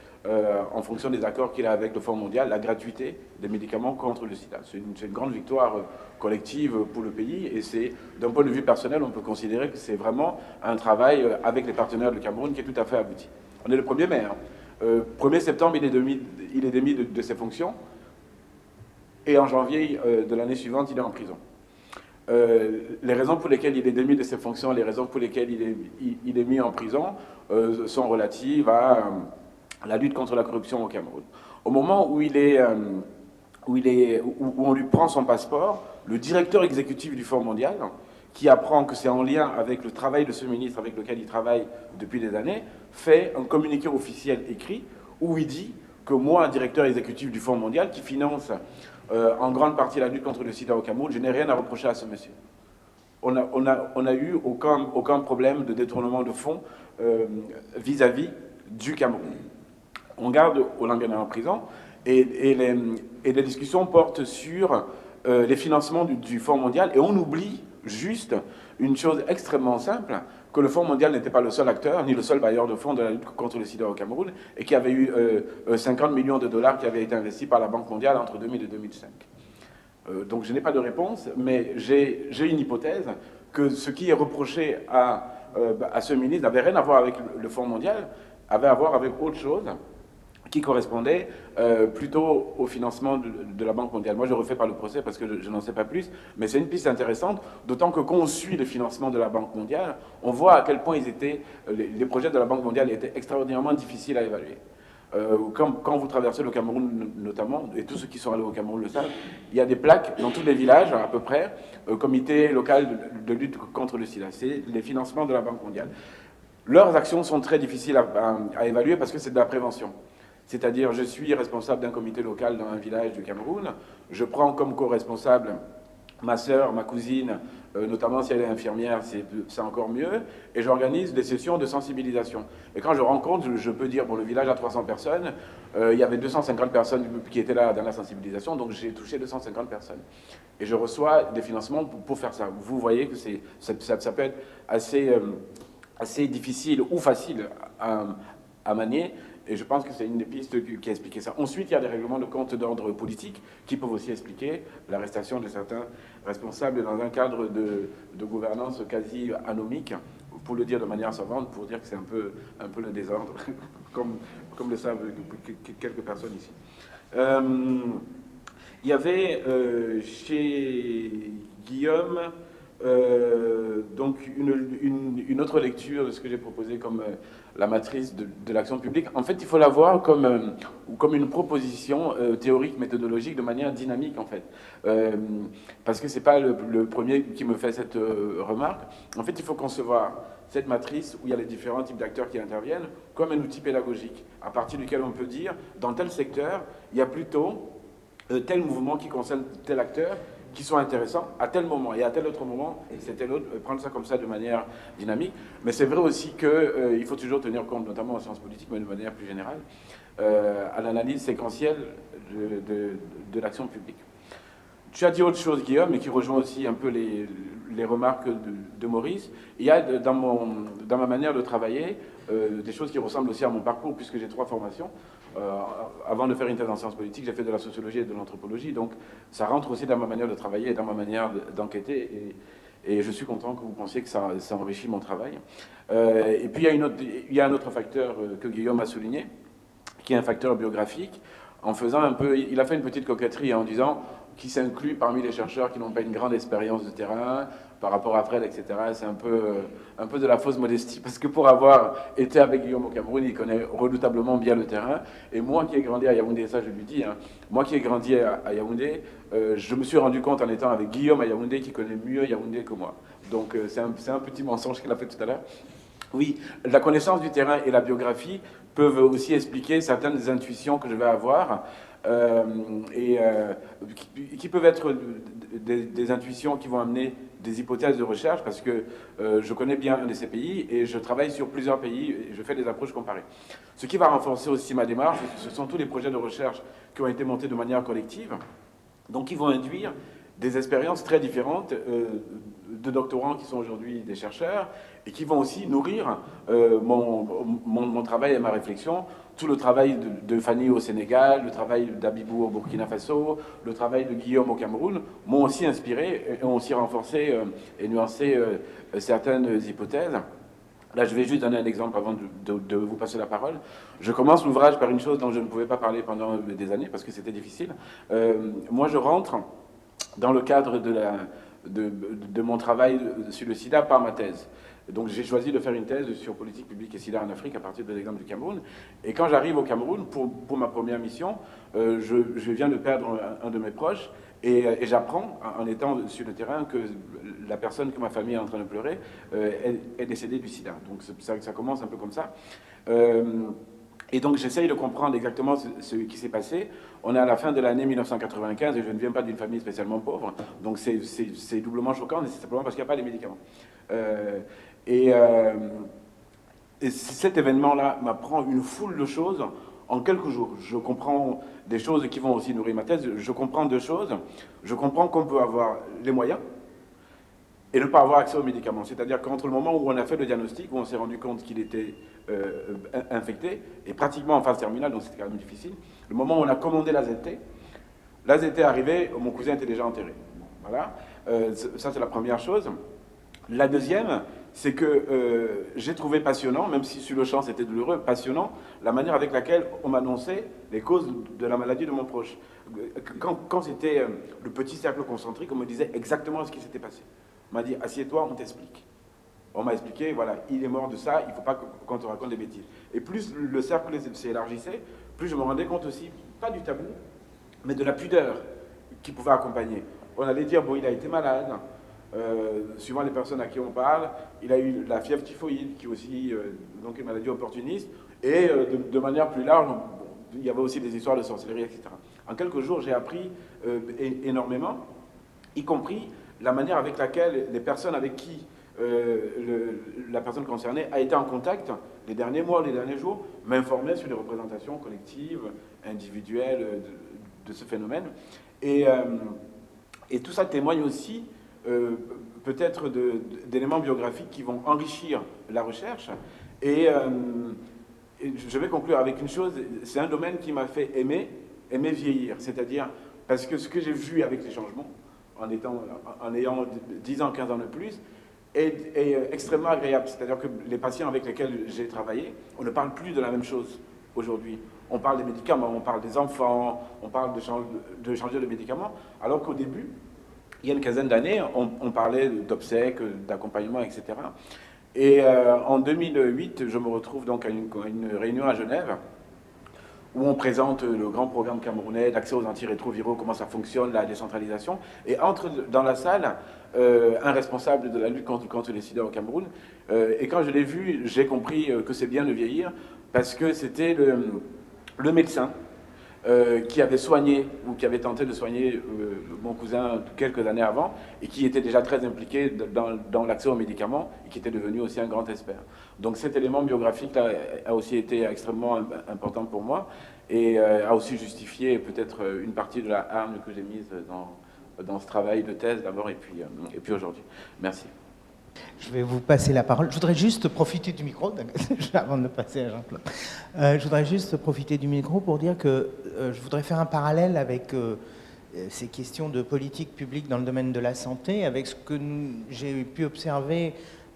en fonction des accords qu'il a avec le Fonds mondial, la gratuité des médicaments contre le sida. C'est une grande victoire collective pour le pays, et c'est, d'un point de vue personnel, on peut considérer que c'est vraiment un travail avec les partenaires du Cameroun qui est tout à fait abouti. On est le 1er mai. 1er septembre, il est démis de ses fonctions, et en janvier de l'année suivante, il est en prison. Les raisons pour lesquelles il est démis de ses fonctions, les raisons pour lesquelles il est mis en prison sont relatives à la lutte contre la corruption au Cameroun. Au moment où on lui prend son passeport, le directeur exécutif du Fonds mondial, qui apprend que c'est en lien avec le travail de ce ministre avec lequel il travaille depuis des années, fait un communiqué officiel écrit où il dit que moi, directeur exécutif du Fonds mondial, qui finance en grande partie la lutte contre le sida au Cameroun, je n'ai rien à reprocher à ce monsieur. On a eu aucun problème de détournement de fonds vis-à-vis du Cameroun. On garde Olambiana en prison et les discussions portent sur les financements du Fonds mondial, et on oublie juste une chose extrêmement simple, que le Fonds mondial n'était pas le seul acteur, ni le seul bailleur de fonds de la lutte contre le sida au Cameroun, et qu'il y avait eu 50 millions de dollars qui avaient été investis par la Banque mondiale entre 2000 et 2005. Donc je n'ai pas de réponse, mais j'ai une hypothèse que ce qui est reproché à ce ministre n'avait rien à voir avec le Fonds mondial, avait à voir avec autre chose, qui correspondait plutôt au financement de la Banque mondiale. Moi, je ne refais pas le procès parce que je n'en sais pas plus, mais c'est une piste intéressante, d'autant que quand on suit le financement de la Banque mondiale, on voit à quel point les projets de la Banque mondiale étaient extraordinairement difficiles à évaluer. Quand vous traversez le Cameroun notamment, et tous ceux qui sont allés au Cameroun le savent, il y a des plaques dans tous les villages, à peu près, comité local de lutte contre le sida. C'est les financements de la Banque mondiale. leurs actions sont très difficiles à évaluer parce que c'est de la prévention. C'est-à-dire, je suis responsable d'un comité local dans un village du Cameroun, je prends comme co-responsable ma sœur, ma cousine, notamment si elle est infirmière, c'est encore mieux, et j'organise des sessions de sensibilisation. Et quand je rencontre, je peux dire, bon, le village a 300 personnes, il y avait 250 personnes qui étaient là dans la sensibilisation, donc j'ai touché 250 personnes. Et je reçois des financements pour faire ça. Vous voyez que ça peut être assez difficile ou facile à manier, et je pense que c'est une des pistes qui a expliqué ça. Ensuite, il y a des règlements de compte d'ordre politique qui peuvent aussi expliquer l'arrestation de certains responsables dans un cadre de gouvernance quasi anomique, pour le dire de manière savante, pour dire que c'est un peu le désordre, comme le savent quelques personnes ici. Il y avait chez Guillaume donc une autre lecture de ce que j'ai proposé comme la matrice de l'action publique. En fait, il faut la voir comme une proposition théorique, méthodologique, de manière dynamique, en fait. Parce que c'est pas le premier qui me fait cette remarque. En fait, il faut concevoir cette matrice où il y a les différents types d'acteurs qui interviennent comme un outil pédagogique, à partir duquel on peut dire, dans tel secteur, il y a plutôt tel mouvement qui concerne tel acteur, qui sont intéressants à tel moment, et à tel autre moment, c'est tel autre, prendre ça comme ça de manière dynamique. Mais c'est vrai aussi qu'il faut toujours tenir compte, notamment en sciences politiques, mais de manière plus générale, à l'analyse séquentielle de l'action publique. Tu as dit autre chose, Guillaume, mais qui rejoint aussi un peu les remarques de Maurice. Il y a dans ma manière de travailler des choses qui ressemblent aussi à mon parcours, puisque j'ai 3 formations. Avant de faire une thèse en sciences politiques, j'ai fait de la sociologie et de l'anthropologie, donc ça rentre aussi dans ma manière de travailler et dans ma manière d'enquêter, et je suis content que vous pensiez que ça enrichit mon travail. Et puis il y a un autre facteur que Guillaume a souligné, qui est un facteur biographique, en faisant un peu, il a fait une petite coquetterie en disant qui s'inclut parmi les chercheurs qui n'ont pas une grande expérience de terrain par rapport à Fred, etc. C'est un peu de la fausse modestie, parce que pour avoir été avec Guillaume au Cameroun, il connaît redoutablement bien le terrain. Et moi qui ai grandi à Yaoundé, ça je lui dis, hein, moi qui ai grandi à Yaoundé, je me suis rendu compte en étant avec Guillaume à Yaoundé qu'il connaît mieux Yaoundé que moi. Donc c'est un petit mensonge qu'il a fait tout à l'heure. Oui, la connaissance du terrain et la biographie peuvent aussi expliquer certaines intuitions que je vais avoir, qui peuvent être des intuitions qui vont amener des hypothèses de recherche, parce que je connais bien un de ces pays et je travaille sur plusieurs pays et je fais des approches comparées. Ce qui va renforcer aussi ma démarche, ce sont tous les projets de recherche qui ont été montés de manière collective, donc qui vont induire des expériences très différentes de doctorants qui sont aujourd'hui des chercheurs et qui vont aussi nourrir mon travail et ma réflexion. Tout le travail de Fanny au Sénégal, le travail d'Abibou au Burkina Faso, le travail de Guillaume au Cameroun m'ont aussi inspiré et ont aussi renforcé et nuancé certaines hypothèses. Là, je vais juste donner un exemple avant de vous passer la parole. Je commence l'ouvrage par une chose dont je ne pouvais pas parler pendant des années parce que c'était difficile. Moi, je rentre dans le cadre de mon travail sur le sida par ma thèse. Donc j'ai choisi de faire une thèse sur politique publique et sida en Afrique à partir de l'exemple du Cameroun. Et quand j'arrive au Cameroun pour ma première mission, je viens de perdre un de mes proches et j'apprends en étant sur le terrain que la personne que ma famille est en train de pleurer est décédée du sida. Donc ça commence un peu comme ça. Et donc j'essaye de comprendre exactement ce qui s'est passé. On est à la fin de l'année 1995 et je ne viens pas d'une famille spécialement pauvre. Donc c'est doublement choquant, mais c'est simplement parce qu'il n'y a pas les médicaments. Et cet événement-là m'apprend une foule de choses en quelques jours. Je comprends des choses qui vont aussi nourrir ma thèse. Je comprends 2 choses. Je comprends qu'on peut avoir les moyens et ne pas avoir accès aux médicaments. C'est-à-dire qu'entre le moment où on a fait le diagnostic, où on s'est rendu compte qu'il était infecté, et pratiquement en phase terminale, donc c'était quand même difficile, le moment où on a commandé l'AZT est arrivé, mon cousin était déjà enterré. Voilà. Ça, c'est la première chose. La deuxième, c'est que j'ai trouvé passionnant, même si sur le champ c'était douloureux, passionnant, la manière avec laquelle on m'annonçait les causes de la maladie de mon proche. Quand c'était le petit cercle concentrique, on me disait exactement ce qui s'était passé. On m'a dit, assieds-toi, on t'explique. On m'a expliqué, voilà, il est mort de ça, il ne faut pas qu'on te raconte des bêtises. Et plus le cercle s'élargissait, plus je me rendais compte aussi, pas du tabou, mais de la pudeur qui pouvait accompagner. On allait dire, bon, il a été malade, suivant les personnes à qui on parle, il a eu la fièvre typhoïde, qui est aussi donc une maladie opportuniste, et de manière plus large, il y avait aussi des histoires de sorcellerie, etc. En quelques jours, j'ai appris énormément, y compris la manière avec laquelle les personnes avec qui la personne concernée a été en contact les derniers mois, les derniers jours, m'informaient sur les représentations collectives, individuelles de ce phénomène. Et tout ça témoigne aussi peut-être d'éléments biographiques qui vont enrichir la recherche. Et je vais conclure avec une chose, c'est un domaine qui m'a fait aimer vieillir, c'est-à-dire parce que ce que j'ai vu avec les changements, en ayant 10 ans, 15 ans de plus, est extrêmement agréable. C'est-à-dire que les patients avec lesquels j'ai travaillé, on ne parle plus de la même chose aujourd'hui. On parle des médicaments, on parle des enfants, on parle de changer de médicaments, alors qu'au début, il y a une quinzaine d'années, on parlait d'obsèques, d'accompagnement, etc. Et en 2008, je me retrouve donc à une réunion à Genève, où on présente le grand programme camerounais d'accès aux antirétroviraux, comment ça fonctionne, la décentralisation. Et entre dans la salle un responsable de la lutte contre les sida au Cameroun. Et quand je l'ai vu, j'ai compris que c'est bien de vieillir, parce que c'était le médecin qui avait soigné, ou qui avait tenté de soigner mon cousin quelques années avant, et qui était déjà très impliqué dans l'accès aux médicaments, et qui était devenu aussi un grand expert. Donc cet élément biographique là, a aussi été extrêmement important pour moi, et a aussi justifié peut-être une partie de la hargne que j'ai mise dans ce travail de thèse d'abord, et puis aujourd'hui. Merci. Je vais vous passer la parole. Je voudrais juste profiter du micro, avant de passer à Jean-Claude. Je voudrais juste profiter du micro pour dire que je voudrais faire un parallèle avec ces questions de politique publique dans le domaine de la santé, avec ce que j'ai pu observer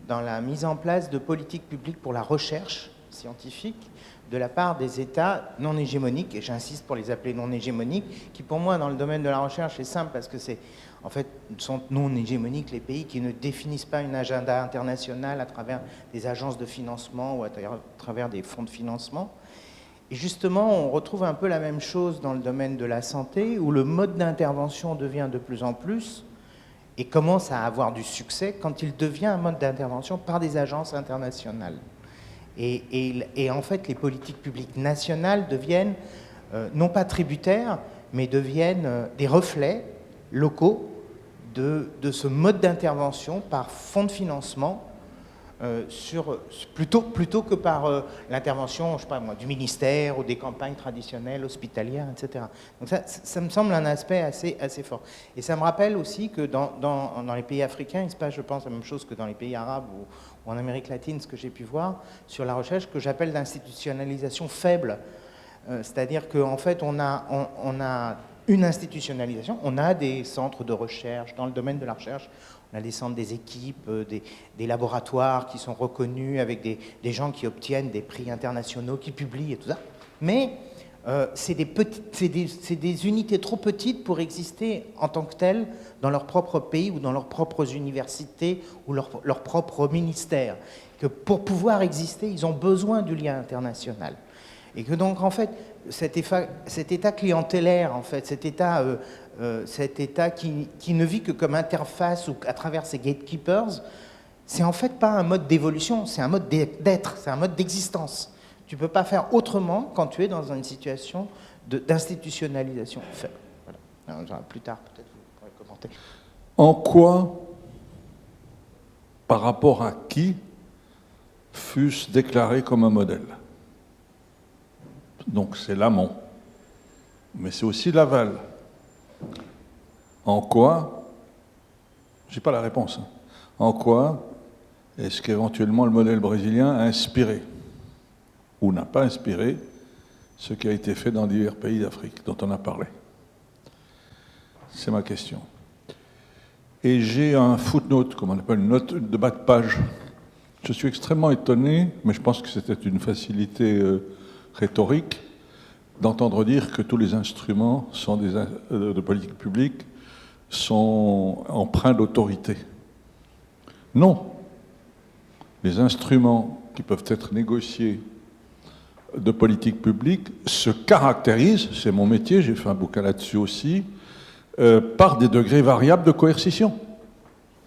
dans la mise en place de politiques publiques pour la recherche scientifique de la part des États non hégémoniques, et j'insiste pour les appeler non hégémoniques, qui pour moi dans le domaine de la recherche est simple parce que c'est en fait sont non hégémoniques les pays qui ne définissent pas une agenda international à travers des agences de financement ou à travers des fonds de financement. Et justement, on retrouve un peu la même chose dans le domaine de la santé, où le mode d'intervention devient de plus en plus et commence à avoir du succès quand il devient un mode d'intervention par des agences internationales. Et en fait, les politiques publiques nationales deviennent non pas tributaires, mais deviennent des reflets locaux de ce mode d'intervention par fonds de financement plutôt que par l'intervention, je sais pas moi, du ministère ou des campagnes traditionnelles, hospitalières, etc. Donc ça me semble un aspect assez fort. Et ça me rappelle aussi que dans les pays africains, il se passe, je pense, la même chose que dans les pays arabes ou en Amérique latine, ce que j'ai pu voir sur la recherche, que j'appelle d'institutionnalisation faible. C'est-à-dire qu'en fait, on a une institutionnalisation, on a des centres de recherche dans le domaine de la recherche, on a des centres, des équipes, des laboratoires qui sont reconnus avec des gens qui obtiennent des prix internationaux, qui publient et tout ça. Mais c'est des unités trop petites pour exister en tant que telles dans leur propre pays ou dans leurs propres universités ou leur propre ministère. Que pour pouvoir exister, ils ont besoin du lien international. Et que donc, en fait, cet état clientélaire, en fait, cet état qui ne vit que comme interface ou à travers ses gatekeepers, c'est en fait pas un mode d'évolution, c'est un mode d'être, c'est un mode d'existence. Tu ne peux pas faire autrement quand tu es dans une situation d'institutionnalisation faible. Voilà. Alors, plus tard, peut-être, vous pourrez commenter. En quoi, par rapport à qui, fût-ce déclaré comme un modèle ? Donc c'est l'amont, mais c'est aussi l'aval. En quoi, je n'ai pas la réponse, en quoi est-ce qu'éventuellement le modèle brésilien a inspiré ou n'a pas inspiré ce qui a été fait dans divers pays d'Afrique dont on a parlé? C'est ma question. Et j'ai un footnote, comme on appelle une note de bas de page. Je suis extrêmement étonné, mais je pense que c'était une facilité rhétorique, d'entendre dire que tous les instruments de politique publique sont empreints d'autorité. Non. Les instruments qui peuvent être négociés de politique publique se caractérisent, c'est mon métier, j'ai fait un bouquin là-dessus aussi, par des degrés variables de coercition.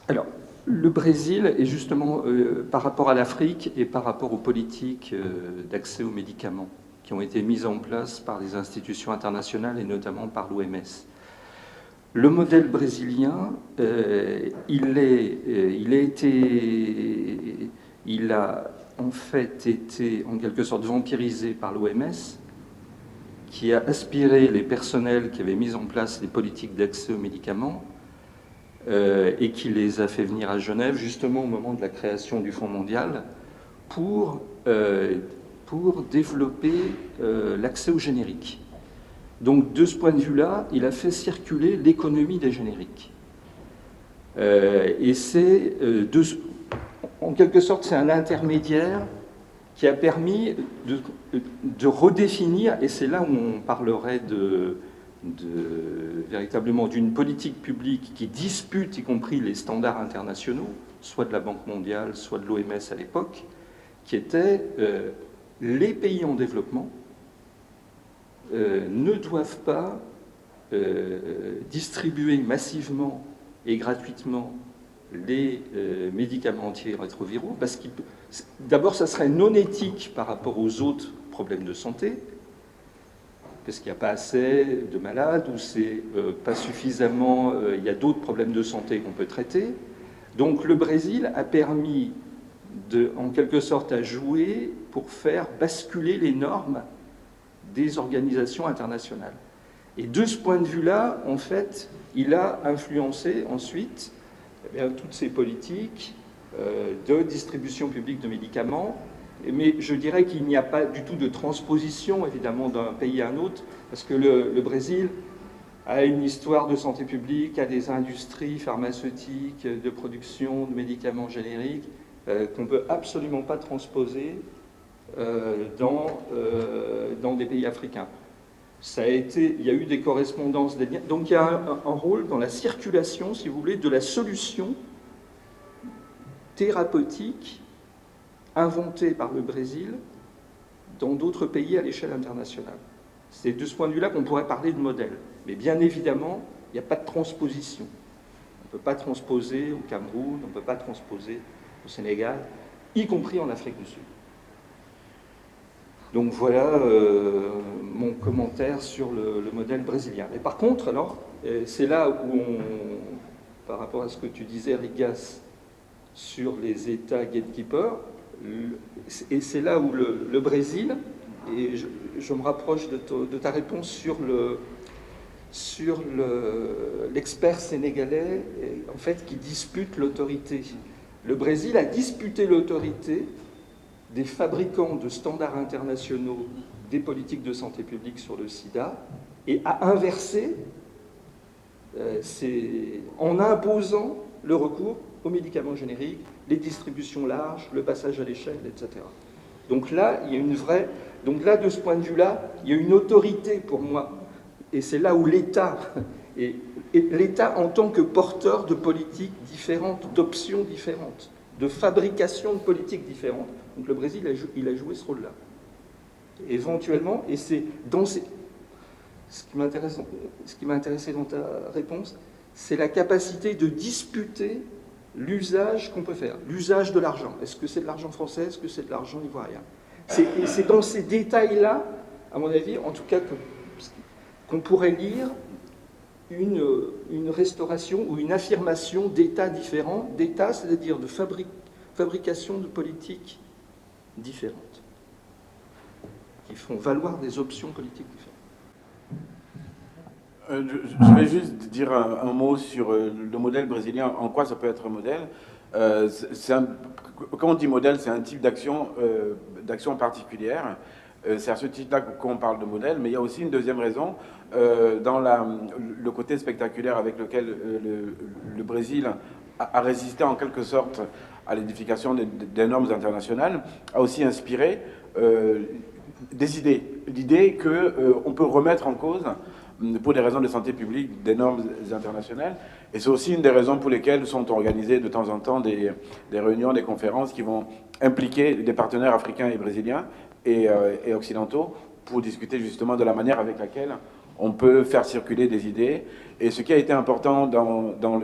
Alors, le Brésil est justement, par rapport à l'Afrique et par rapport aux politiques d'accès aux médicaments qui ont été mises en place par les institutions internationales et notamment par l'OMS. Le modèle brésilien, il a en fait été en quelque sorte vampirisé par l'OMS, qui a aspiré les personnels qui avaient mis en place les politiques d'accès aux médicaments et qui les a fait venir à Genève justement au moment de la création du Fonds mondial pour développer l'accès aux génériques. Donc de ce point de vue-là, il a fait circuler l'économie des génériques. Et c'est, en quelque sorte, c'est un intermédiaire qui a permis de redéfinir, et c'est là où on parlerait véritablement d'une politique publique qui dispute, y compris les standards internationaux, soit de la Banque mondiale, soit de l'OMS à l'époque, qui était les pays en développement ne doivent pas distribuer massivement et gratuitement les médicaments antirétroviraux, parce que d'abord, ça serait non éthique par rapport aux autres problèmes de santé, parce qu'il n'y a pas assez de malades, ou c'est pas suffisamment, il y a d'autres problèmes de santé qu'on peut traiter. Donc le Brésil a permis, en quelque sorte, à jouer pour faire basculer les normes des organisations internationales. Et de ce point de vue-là, en fait, il a influencé ensuite toutes ces politiques de distribution publique de médicaments. Mais je dirais qu'il n'y a pas du tout de transposition, évidemment, d'un pays à un autre, parce que le Brésil a une histoire de santé publique, a des industries pharmaceutiques, de production de médicaments génériques, qu'on ne peut absolument pas transposer dans des pays africains. Il y a eu des correspondances, des liens. Donc il y a un rôle dans la circulation, si vous voulez, de la solution thérapeutique inventée par le Brésil dans d'autres pays à l'échelle internationale. C'est de ce point de vue-là qu'on pourrait parler de modèle. Mais bien évidemment, il n'y a pas de transposition. On ne peut pas transposer au Cameroun, on ne peut pas transposer au Sénégal, y compris en Afrique du Sud. Donc voilà mon commentaire sur le modèle brésilien. Et par contre, alors, c'est là où par rapport à ce que tu disais, Rigas, sur les États gatekeepers, et c'est là où le Brésil, et je me rapproche de ta réponse sur l'expert sénégalais, en fait, qui dispute l'autorité. Le Brésil a disputé l'autorité des fabricants de standards internationaux des politiques de santé publique sur le sida et a inversé en imposant le recours aux médicaments génériques, les distributions larges, le passage à l'échelle, etc. Donc là, il y a une vraie... Donc là, de ce point de vue-là, il y a une autorité pour moi. Et c'est là où l'État, et l'État en tant que porteur de politiques différentes, d'options différentes, de fabrication de politiques différentes. Donc le Brésil, il a joué ce rôle-là. Éventuellement, et c'est dans ce qui m'a intéressé dans ta réponse, c'est la capacité de disputer l'usage qu'on peut faire, l'usage de l'argent. Est-ce que c'est de l'argent français, est-ce que c'est de l'argent ivoirien? Et c'est dans ces détails-là, à mon avis, en tout cas, qu'on pourrait lire une restauration ou une affirmation d'états différents, d'états, c'est-à-dire de fabrication de politiques différentes, qui font valoir des options politiques différentes. Je vais juste dire un mot sur le modèle brésilien, en quoi ça peut être un modèle. Quand on dit modèle, c'est un type d'action particulière. C'est à ce titre-là qu'on parle de modèle, mais il y a aussi une deuxième raison, dans le côté spectaculaire avec lequel le Brésil a résisté en quelque sorte à l'édification des normes internationales, a aussi inspiré des idées. L'idée qu'on peut remettre en cause, pour des raisons de santé publique, des normes internationales. Et c'est aussi une des raisons pour lesquelles sont organisées de temps en temps des réunions, des conférences qui vont impliquer des partenaires africains et brésiliens et occidentaux pour discuter justement de la manière avec laquelle on peut faire circuler des idées. Et ce qui a été important dans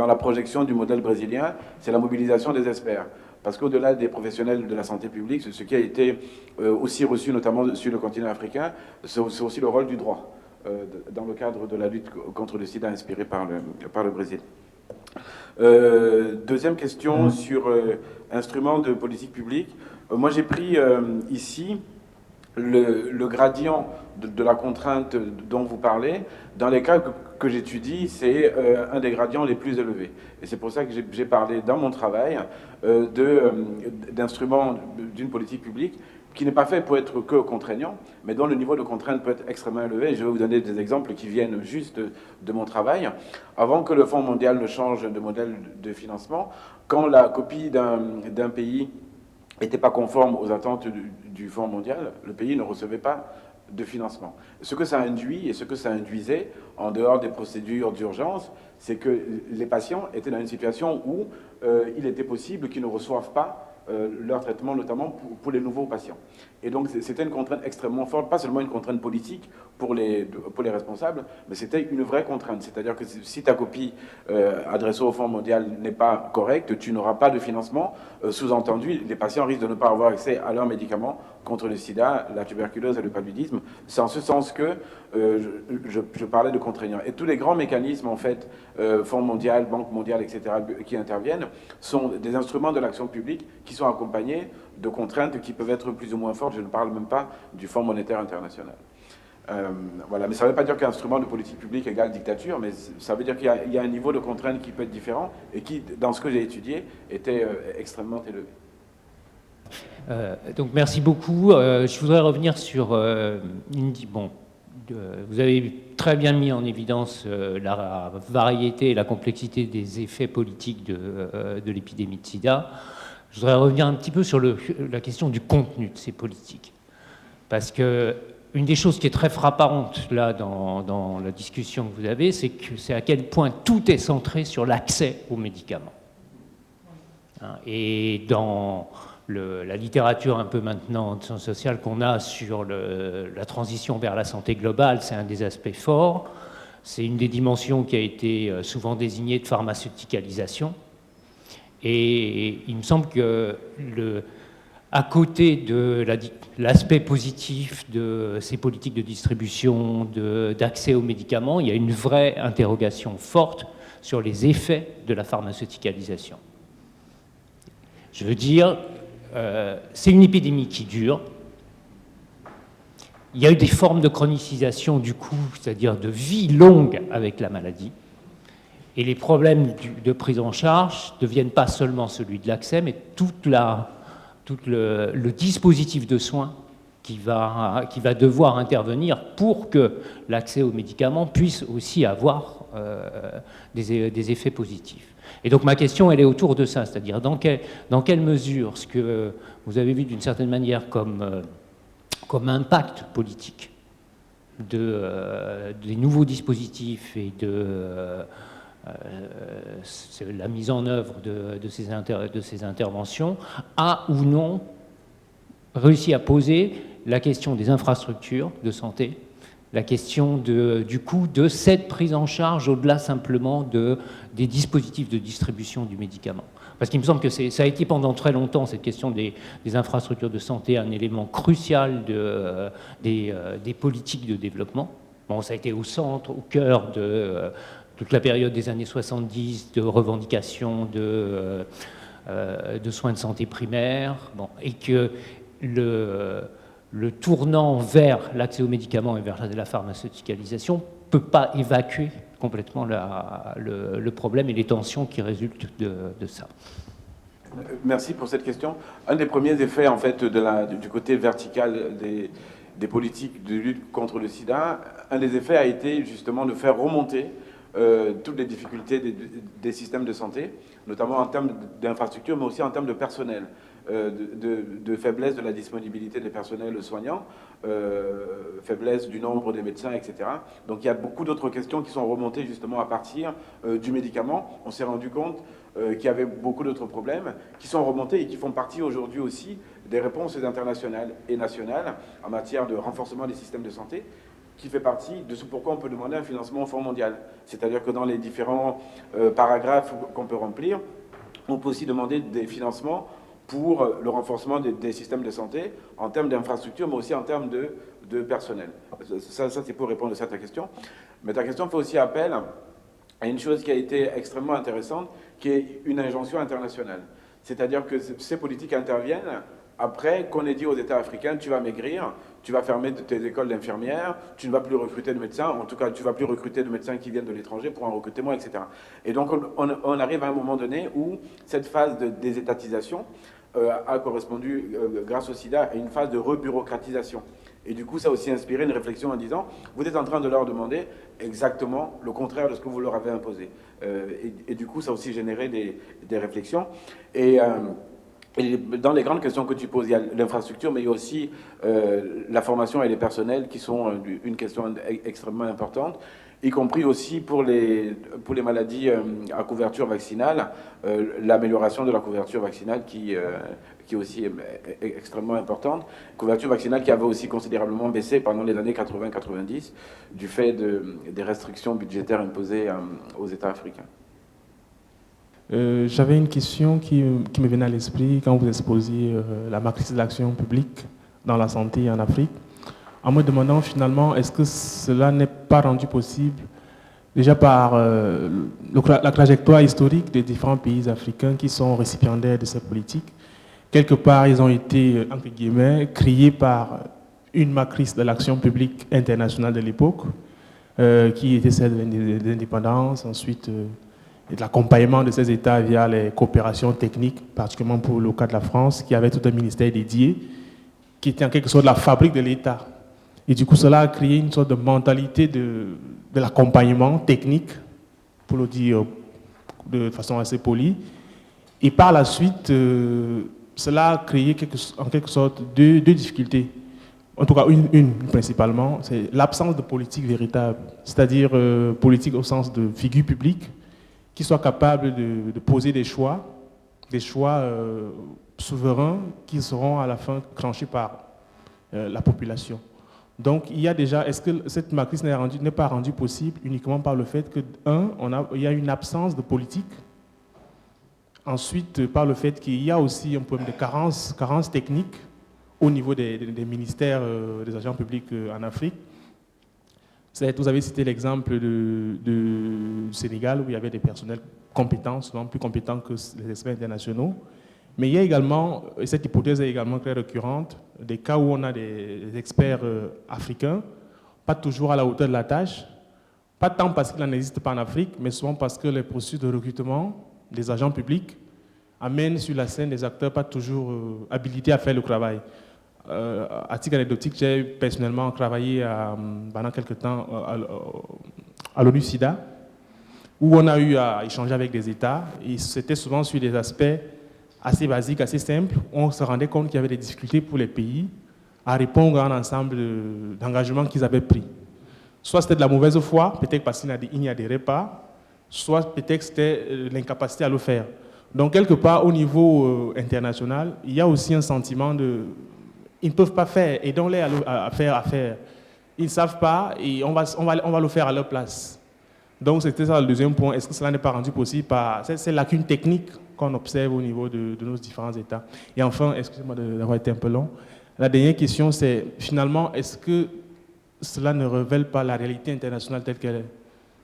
la projection du modèle brésilien, c'est la mobilisation des experts. Parce qu'au-delà des professionnels de la santé publique, ce qui a été aussi reçu notamment sur le continent africain, c'est aussi le rôle du droit dans le cadre de la lutte contre le sida inspiré par le Brésil. Deuxième question sur instruments de politique publique. Moi j'ai pris ici le gradient de la contrainte dont vous parlez. Dans les cas que j'étudie, c'est un des gradients les plus élevés. Et c'est pour ça que j'ai parlé dans mon travail d'instruments d'une politique publique qui n'est pas fait pour être que contraignant, mais dont le niveau de contrainte peut être extrêmement élevé. Je vais vous donner des exemples qui viennent juste de mon travail. Avant que le Fonds mondial ne change de modèle de financement, quand la copie d'un pays n'était pas conforme aux attentes du Fonds mondial, le pays ne recevait pas de financement. Ce que ça induit et ce que ça induisait, en dehors des procédures d'urgence, c'est que les patients étaient dans une situation où il était possible qu'ils ne reçoivent pas leur traitement, notamment pour les nouveaux patients. Et donc c'était une contrainte extrêmement forte, pas seulement une contrainte politique pour les responsables, mais c'était une vraie contrainte. C'est-à-dire que si ta copie adressée au Fonds mondial n'est pas correcte, tu n'auras pas de financement. Sous-entendu, les patients risquent de ne pas avoir accès à leurs médicaments contre le sida, la tuberculose et le paludisme. C'est en ce sens que je parlais de contraignants. Et tous les grands mécanismes, en fait, Fonds mondial, Banque mondiale, etc., qui interviennent, sont des instruments de l'action publique qui sont accompagnés de contraintes qui peuvent être plus ou moins fortes. Je ne parle même pas du Fonds monétaire international. Voilà. Mais ça ne veut pas dire qu'un instrument de politique publique égale dictature, mais ça veut dire qu'il y a un niveau de contrainte qui peut être différent et qui, dans ce que j'ai étudié, était extrêmement élevé. Donc merci beaucoup. Je voudrais revenir sur vous avez très bien mis en évidence la variété et la complexité des effets politiques de l'épidémie de sida. Je voudrais revenir un petit peu sur la question du contenu de ces politiques. Parce que une des choses qui est très frappante là dans la discussion que vous avez, c'est à quel point tout est centré sur l'accès aux médicaments. Et dans la littérature un peu maintenant de sciences sociales qu'on a sur la transition vers la santé globale, c'est un des aspects forts. C'est une des dimensions qui a été souvent désignée de pharmaceuticalisation. Et il me semble que à côté de l'aspect positif de ces politiques de distribution, d'accès aux médicaments, il y a une vraie interrogation forte sur les effets de la pharmaceuticalisation. Je veux dire, c'est une épidémie qui dure. Il y a eu des formes de chronicisation du coup, c'est-à-dire de vie longue avec la maladie. Et les problèmes de prise en charge ne deviennent pas seulement celui de l'accès, mais tout le dispositif de soins qui va devoir intervenir pour que l'accès aux médicaments puisse aussi avoir des effets positifs. Et donc ma question, elle est autour de ça, c'est-à-dire dans quelle mesure ce que vous avez vu d'une certaine manière comme impact politique des nouveaux dispositifs et la mise en œuvre de ces interventions a ou non réussi à poser la question des infrastructures de santé, la question du coût de cette prise en charge au-delà simplement des dispositifs de distribution du médicament. Parce qu'il me semble que ça a été pendant très longtemps, cette question des infrastructures de santé, un élément crucial des politiques de développement. Bon, ça a été au centre, au cœur de toute la période des années 70, de revendications de soins de santé primaires, et que le tournant vers l'accès aux médicaments et vers la pharmaceuticalisation ne peut pas évacuer complètement le problème et les tensions qui résultent de ça. Merci pour cette question. Un des premiers effets, en fait, du côté vertical des politiques de lutte contre le sida, un des effets a été justement de faire remonter toutes les difficultés des systèmes de santé, notamment en termes d'infrastructures, mais aussi en termes de personnel, de faiblesse de la disponibilité des personnels soignants, faiblesse du nombre des médecins, etc. Donc il y a beaucoup d'autres questions qui sont remontées justement à partir du médicament. On s'est rendu compte qu'il y avait beaucoup d'autres problèmes qui sont remontés et qui font partie aujourd'hui aussi des réponses internationales et nationales en matière de renforcement des systèmes de santé. qui fait partie de ce pourquoi on peut demander un financement au Fonds mondial. C'est-à-dire que dans les différents paragraphes qu'on peut remplir, on peut aussi demander des financements pour le renforcement des systèmes de santé en termes d'infrastructure, mais aussi en termes de personnel. Ça c'est pour répondre à ta question. Mais ta question fait aussi appel à une chose qui a été extrêmement intéressante, qui est une injonction internationale. C'est-à-dire que ces politiques interviennent après qu'on ait dit aux États africains, tu vas maigrir, tu vas fermer tes écoles d'infirmières, tu ne vas plus recruter de médecins, en tout cas tu ne vas plus recruter de médecins qui viennent de l'étranger pour en recruter moins, etc. Et donc on arrive à un moment donné où cette phase de désétatisation a correspondu, grâce au sida, à une phase de rebureaucratisation. Et du coup, ça a aussi inspiré une réflexion en disant, vous êtes en train de leur demander exactement le contraire de ce que vous leur avez imposé. Et du coup, ça a aussi généré des réflexions. Et dans les grandes questions que tu poses, il y a l'infrastructure, mais il y a aussi la formation et les personnels qui sont une question extrêmement importante, y compris aussi pour les maladies à couverture vaccinale, l'amélioration de la couverture vaccinale qui est aussi extrêmement importante. Couverture vaccinale qui avait aussi considérablement baissé pendant les années 80-90 du fait des restrictions budgétaires imposées aux États africains. J'avais une question qui me venait à l'esprit quand vous exposiez la matrice de l'action publique dans la santé en Afrique, en me demandant finalement est-ce que cela n'est pas rendu possible déjà par la trajectoire historique des différents pays africains qui sont récipiendaires de cette politique. Quelque part, ils ont été, entre guillemets, créés par une matrice de l'action publique internationale de l'époque, qui était celle de l'indépendance, ensuite et de l'accompagnement de ces États via les coopérations techniques, particulièrement pour le cas de la France, qui avait tout un ministère dédié, qui était en quelque sorte la fabrique de l'État. Et du coup, cela a créé une sorte de mentalité de l'accompagnement technique, pour le dire de façon assez polie. Et par la suite, cela a créé en quelque sorte deux difficultés. En tout cas, une principalement, c'est l'absence de politique véritable, c'est-à-dire politique au sens de figure publique, qui soit capable de poser des choix souverains qui seront à la fin tranchés par la population. Donc, il y a déjà, est-ce que cette matrice n'est pas rendue possible uniquement par le fait que, il y a une absence de politique, ensuite par le fait qu'il y a aussi un problème de carence technique au niveau des ministères des agents publics en Afrique. Vous avez cité l'exemple du Sénégal où il y avait des personnels compétents, souvent plus compétents que les experts internationaux. Mais il y a également, et cette hypothèse est également très récurrente, des cas où on a des experts africains, pas toujours à la hauteur de la tâche, pas tant parce qu'il n'en existe pas en Afrique, mais souvent parce que les processus de recrutement des agents publics amènent sur la scène des acteurs pas toujours habilités à faire le travail. À titre anecdotique, j'ai personnellement travaillé pendant quelques temps à l'ONU-SIDA, où on a eu à échanger avec des États, et c'était souvent sur des aspects assez basiques, assez simples, où on se rendait compte qu'il y avait des difficultés pour les pays à répondre à un ensemble d'engagements qu'ils avaient pris. Soit c'était de la mauvaise foi, peut-être parce qu'ils n'y adhéraient pas, soit peut-être c'était l'incapacité à le faire. Donc quelque part, au niveau international, il y a aussi un sentiment de... Ils ne peuvent pas faire, aidons-les à faire. Ils ne savent pas et on va le faire à leur place. Donc c'était ça le deuxième point. Est-ce que cela n'est pas rendu possible par ces lacunes techniques qu'on observe au niveau de nos différents États? Et enfin, excusez-moi d'avoir été un peu long, la dernière question c'est finalement, est-ce que cela ne révèle pas la réalité internationale telle qu'elle est?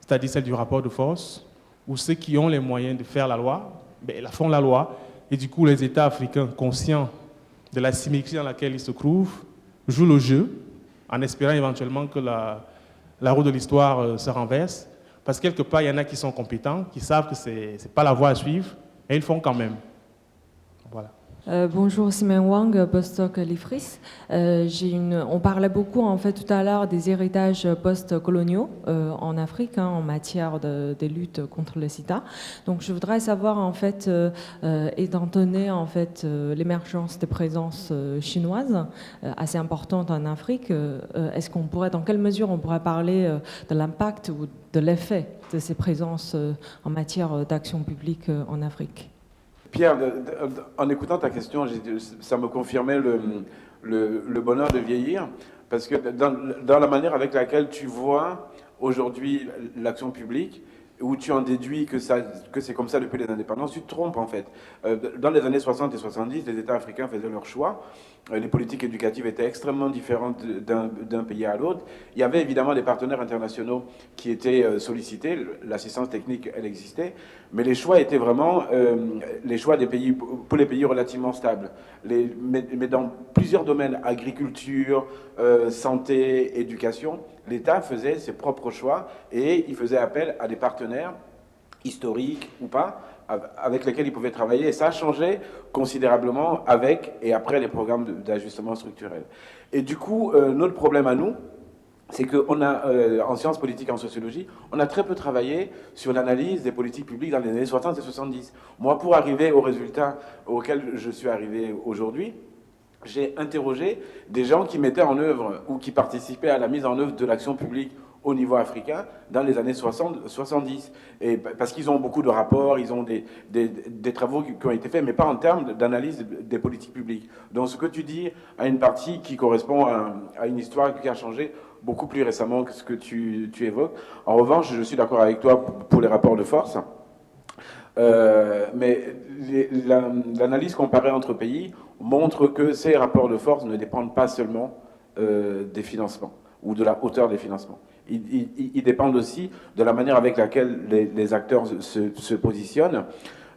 C'est-à-dire celle du rapport de force, où ceux qui ont les moyens de faire la loi, la font la loi, et du coup les États africains conscients de la symétrie dans laquelle ils se trouvent, jouent le jeu, en espérant éventuellement que la roue de l'histoire se renverse, parce que quelque part, il y en a qui sont compétents, qui savent que ce n'est pas la voie à suivre, et ils le font quand même. Voilà. Bonjour, Simon Wang, postdoc l'IFRIS. On parlait beaucoup en fait tout à l'heure des héritages post-coloniaux en Afrique en matière de lutte contre le sida. Donc je voudrais savoir en fait, étant donné en fait l'émergence des présences chinoises assez importantes en Afrique, dans quelle mesure on pourrait parler de l'impact ou de l'effet de ces présences en matière d'action publique en Afrique? Pierre, en écoutant ta question, ça me confirmait le bonheur de vieillir, Parce que dans la manière avec laquelle tu vois aujourd'hui l'action publique, où tu en déduis que c'est comme ça depuis les indépendances, tu te trompes en fait. Dans les années 60 et 70, les États africains faisaient leur choix. Les politiques éducatives étaient extrêmement différentes d'un pays à l'autre. Il y avait évidemment des partenaires internationaux qui étaient sollicités. L'assistance technique, elle existait. Mais les choix étaient vraiment les choix des pays, pour les pays relativement stables. Mais dans plusieurs domaines, agriculture, santé, éducation, l'État faisait ses propres choix et il faisait appel à des partenaires, historiques ou pas, avec lesquels il pouvait travailler. Et ça a changé considérablement avec et après les programmes d'ajustement structurel. Et du coup, notre problème à nous, c'est qu'on a, en sciences politiques et en sociologie, on a très peu travaillé sur l'analyse des politiques publiques dans les années 60 et 70. Moi, pour arriver au résultat auquel je suis arrivé aujourd'hui, j'ai interrogé des gens qui mettaient en œuvre ou qui participaient à la mise en œuvre de l'action publique au niveau africain dans les années 70. Et parce qu'ils ont beaucoup de rapports, ils ont des travaux qui ont été faits, mais pas en termes d'analyse des politiques publiques. Donc ce que tu dis a une partie qui correspond à une histoire qui a changé beaucoup plus récemment que ce que tu évoques. En revanche, je suis d'accord avec toi pour les rapports de force. Mais l'analyse comparée entre pays montre que ces rapports de force ne dépendent pas seulement des financements ou de la hauteur des financements. Ils dépendent aussi de la manière avec laquelle les acteurs se positionnent.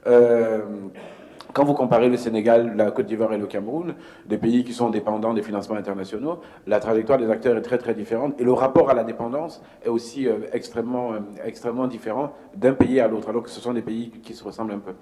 Quand vous comparez le Sénégal, la Côte d'Ivoire et le Cameroun, des pays qui sont dépendants des financements internationaux, la trajectoire des acteurs est très très différente et le rapport à la dépendance est aussi extrêmement différent d'un pays à l'autre, alors que ce sont des pays qui se ressemblent un peu.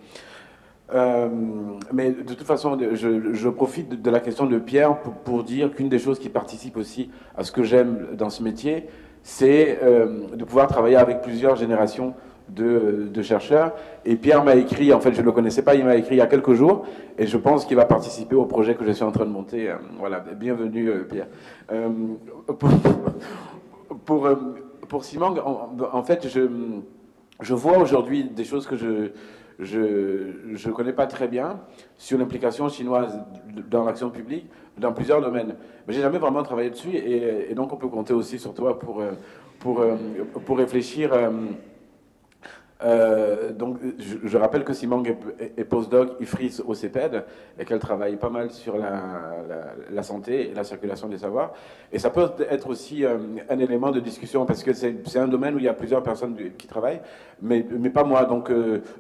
Mais de toute façon, je profite de la question de Pierre pour dire qu'une des choses qui participe aussi à ce que j'aime dans ce métier, c'est de pouvoir travailler avec plusieurs générations de chercheurs. Et Pierre m'a écrit, en fait je ne le connaissais pas, il m'a écrit il y a quelques jours, et je pense qu'il va participer au projet que je suis en train de monter. Voilà, bienvenue Pierre. Pour Simang, en fait, je vois aujourd'hui des choses que je connais pas très bien sur l'implication chinoise dans l'action publique dans plusieurs domaines. Mais j'ai jamais vraiment travaillé dessus, et donc on peut compter aussi sur toi pour réfléchir. Donc, je rappelle que Simang est postdoc IFRIS au CEPED et qu'elle travaille pas mal sur la santé et la circulation des savoirs. Et ça peut être aussi un élément de discussion parce que c'est un domaine où il y a plusieurs personnes qui travaillent, mais pas moi. Donc,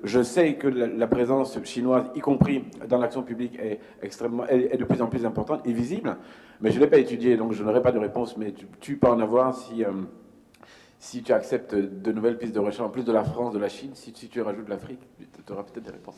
je sais que la présence chinoise, y compris dans l'action publique, est de plus en plus importante et visible, mais je ne l'ai pas étudié, donc je n'aurai pas de réponse, mais tu peux en avoir si tu acceptes de nouvelles pistes de recherche, en plus de la France, de la Chine, si tu rajoutes l'Afrique, tu auras peut-être des réponses.